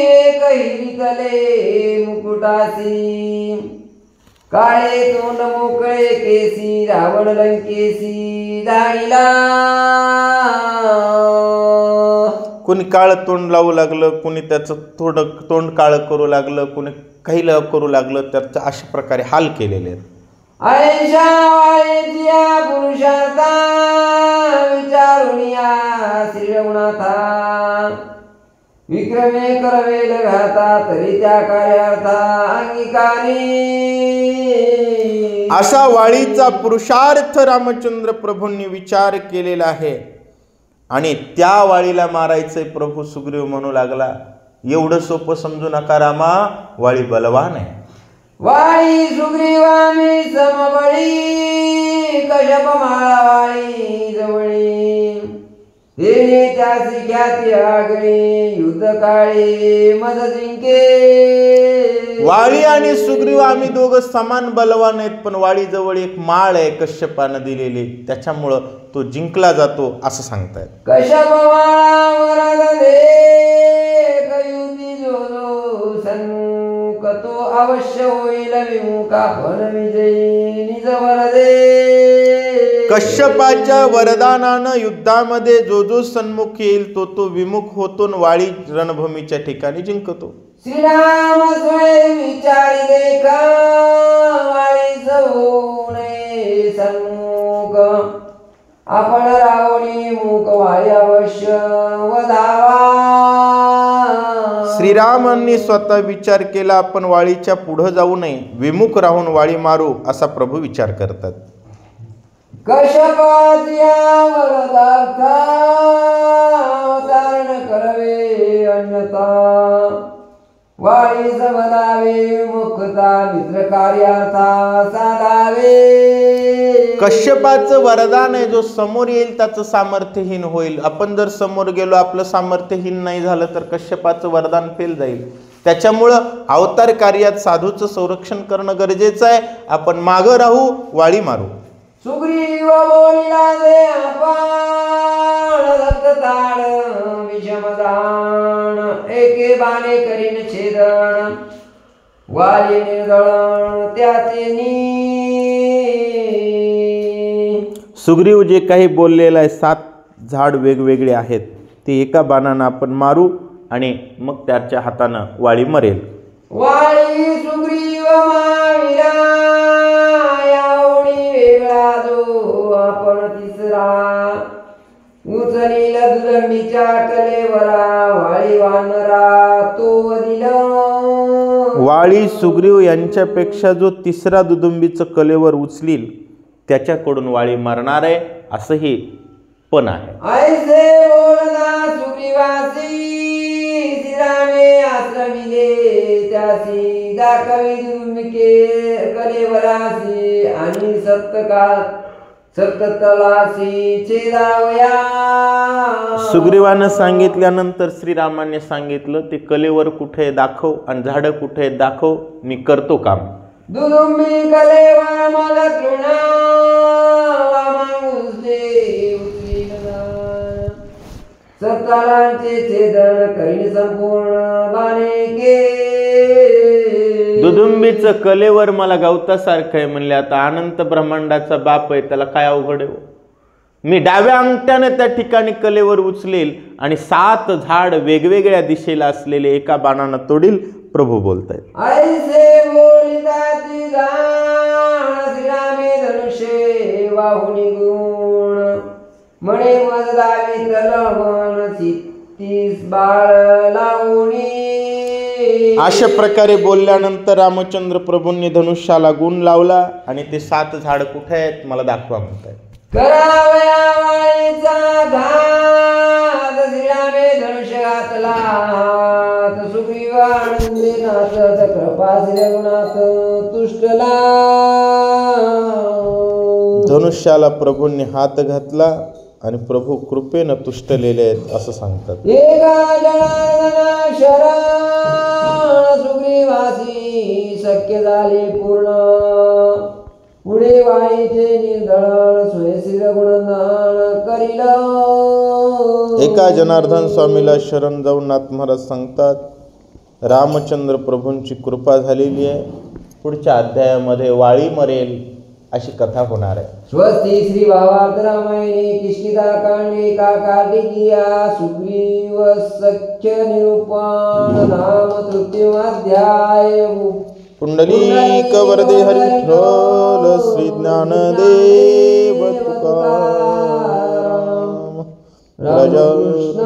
एक हिरितले मुकुटासी, काळे तोंड मोकळे केसी, रावण लंकेसी जाणीला. कोणी काळं तोंड लावू लागलं, कोणी त्याचं थोडं तोंड काळं करू लागलं, कोणी काही करू लागलं, तर अशा प्रकारे हाल केलेले आहेत. ऐशा वाळेच्या पुरुषार्था विचारुनिया श्री रघुनाथा, विक्रमे करवेल घाता तरी त्या कार्यार्था अंगीकारी. असा वाळीचा पुरुषार्थ रामचंद्र प्रभूंनी विचार केलेला आहे आणि त्या वाळीला मारायचंय. प्रभू सुग्रीव म्हणू लागला, एवढं सोपं समजू नका रामा, वाळी बलवान आहे. वाळी सुग्रीवामी समबळी, कश्यप माळा वाळी जवळी, तेने त्यासी ख्याती आगळी, युद्ध काळी मद जिंके. वाळी आणि सुग्रीव आम्ही दोघं समान बलवान आहेत, पण वाळी जवळ एक माळ आहे कश्यपानं दिलेली, त्याच्यामुळं तो जिंकला जातो असं सांगतायत. कश्यप माळा वरद दे, कयुती जो सन्मुख, तो अवश्य होईल विमुखा, पण विजयी निज वरदे. कश्यपाच्या वरदानानं युद्धामध्ये जो जो सन्मुख येईल तो तो विमुख होतो, वाळी रणभूमीच्या ठिकाणी जिंकतो. श्रीराम स्वयं विचारी देखा, वाळीच होऊ नये सन्मुख, आपण रावणी मुख वाळी अवश्य वधावा. श्रीरामांनी स्वतः विचार केला, आपण वाळीच्या पुढे जाऊ नये, विमुख राहून वाळी मारू असा प्रभू विचार करतात. कश्यपाच्या वरदार्था अवतारण करवे अन्यथा, वाळी समदावे मुक्ता मित्र कार्यार्था साधावे. कश्यपाचं वरदान आहे, जो समोर येईल त्याचं सामर्थ्यहीन होईल. आपण जर समोर गेलो, आपलं सामर्थ्यहीन नाही झालं तर कश्यपाचं वरदान फेल जाईल. त्याच्यामुळं अवतार कार्यात साधूचं संरक्षण करणं गरजेचं आहे. आपण मागं राहू, वाळी मारू. सुग्रीव बोलिला दे आपण दत्तताड विषमदान, एके बाणे करीन छेदन, वाली निर्दळण त्याचे नी. सुग्रीव जे काही बोललेलं आहे, 7 झाड वेगवेगळे आहेत, ते एका बाणानं आपण मारू आणि मग त्याच्या हातानं वाळी मरेल. वाळी सुग्रीव महावीरा, यावणी वेगळा जो आपण तिसरा, उचलील दुदंडीच्या कलेवरा, वाळी वानरा तो वदिल. वाळी सुग्रीव यांच्यापेक्षा जो तिसरा दुदुंबीचं कलेवर उचलील त्याच्याकडून वाळी मारणार आहे, असंही पण आहे. ऐसे बोलना सुग्रीवासी, श्रीरामे आश्रमिले त्यासी, दाखवी दुर्मिके कलेवरासी, आणि सप्ततलासी छेदावया. सुग्रीवानं सांगितल्यानंतर श्रीरामाने सांगितलं, ते कलेवर कुठे दाखव आणि झाडं कुठे दाखव, मी करतो काम. दुदुंबी कलेवर मग तृणा, वामांगुसे उचलील दान, सप्तलांचे छेदन करीन संपूर्ण बाणे के. दुदुंबीचं कलेवर मला गवतासारखं आहे म्हणले. आता अनंत ब्रह्मांडाचा बाप आहे, त्याला काय अवघड आहे. मी डाव्या अंगठ्याने त्या ठिकाणी कलेवर उचलेल आणि 7 झाड वेगवेगळ्या दिशेला असलेले एका बाणानं तोडील. प्रभू बोलतायत. ऐसे बोलिताची जाण, श्रीरामे धनुष्ये वाहुनी गुण, म्हणे मज दावी तलवण, 36 बाळ लावणी. अशा प्रकारे बोलल्यानंतर रामचंद्र प्रभूंनी धनुष्याला गुण लावला आणि ते 7 झाड कुठे आहेत मला दाखवा म्हणतायत. करावया वाळीचा घात, श्रीरामे धनुष्य घातला, सुग्रीव आनंदीनाथ, कृपा श्री रघुनाथ तुष्टला. धनुष्याला प्रभूंनी हात घातला आणि प्रभू कृपेनं तुष्टलेले आहेत असं सांगतात. एका जनार्दना शरण, सुग्रीवासी शक्य झाले पूर्ण पुढे वाईचे निर्दळण स्वयंसिर गुणधान करील. एका जनार्दन स्वामीला शरण जाऊन नाथ महाराज सांगतात रामचंद्र प्रभूंची कृपा झालेली आहे, पुढच्या अध्यायामध्ये वाळी मरेल अशी कथा होणार आहे. स्वस्ती श्री भावार्थ रामायणे किष्किंधा कांडे कार्तिकीया सुग्रीव सख्य निरूपण नाम तृतीयोऽध्याय. पुंडलीक वरदे हरिठ्ठल श्री ज्ञानदेव तुकाराम राजा कृष्ण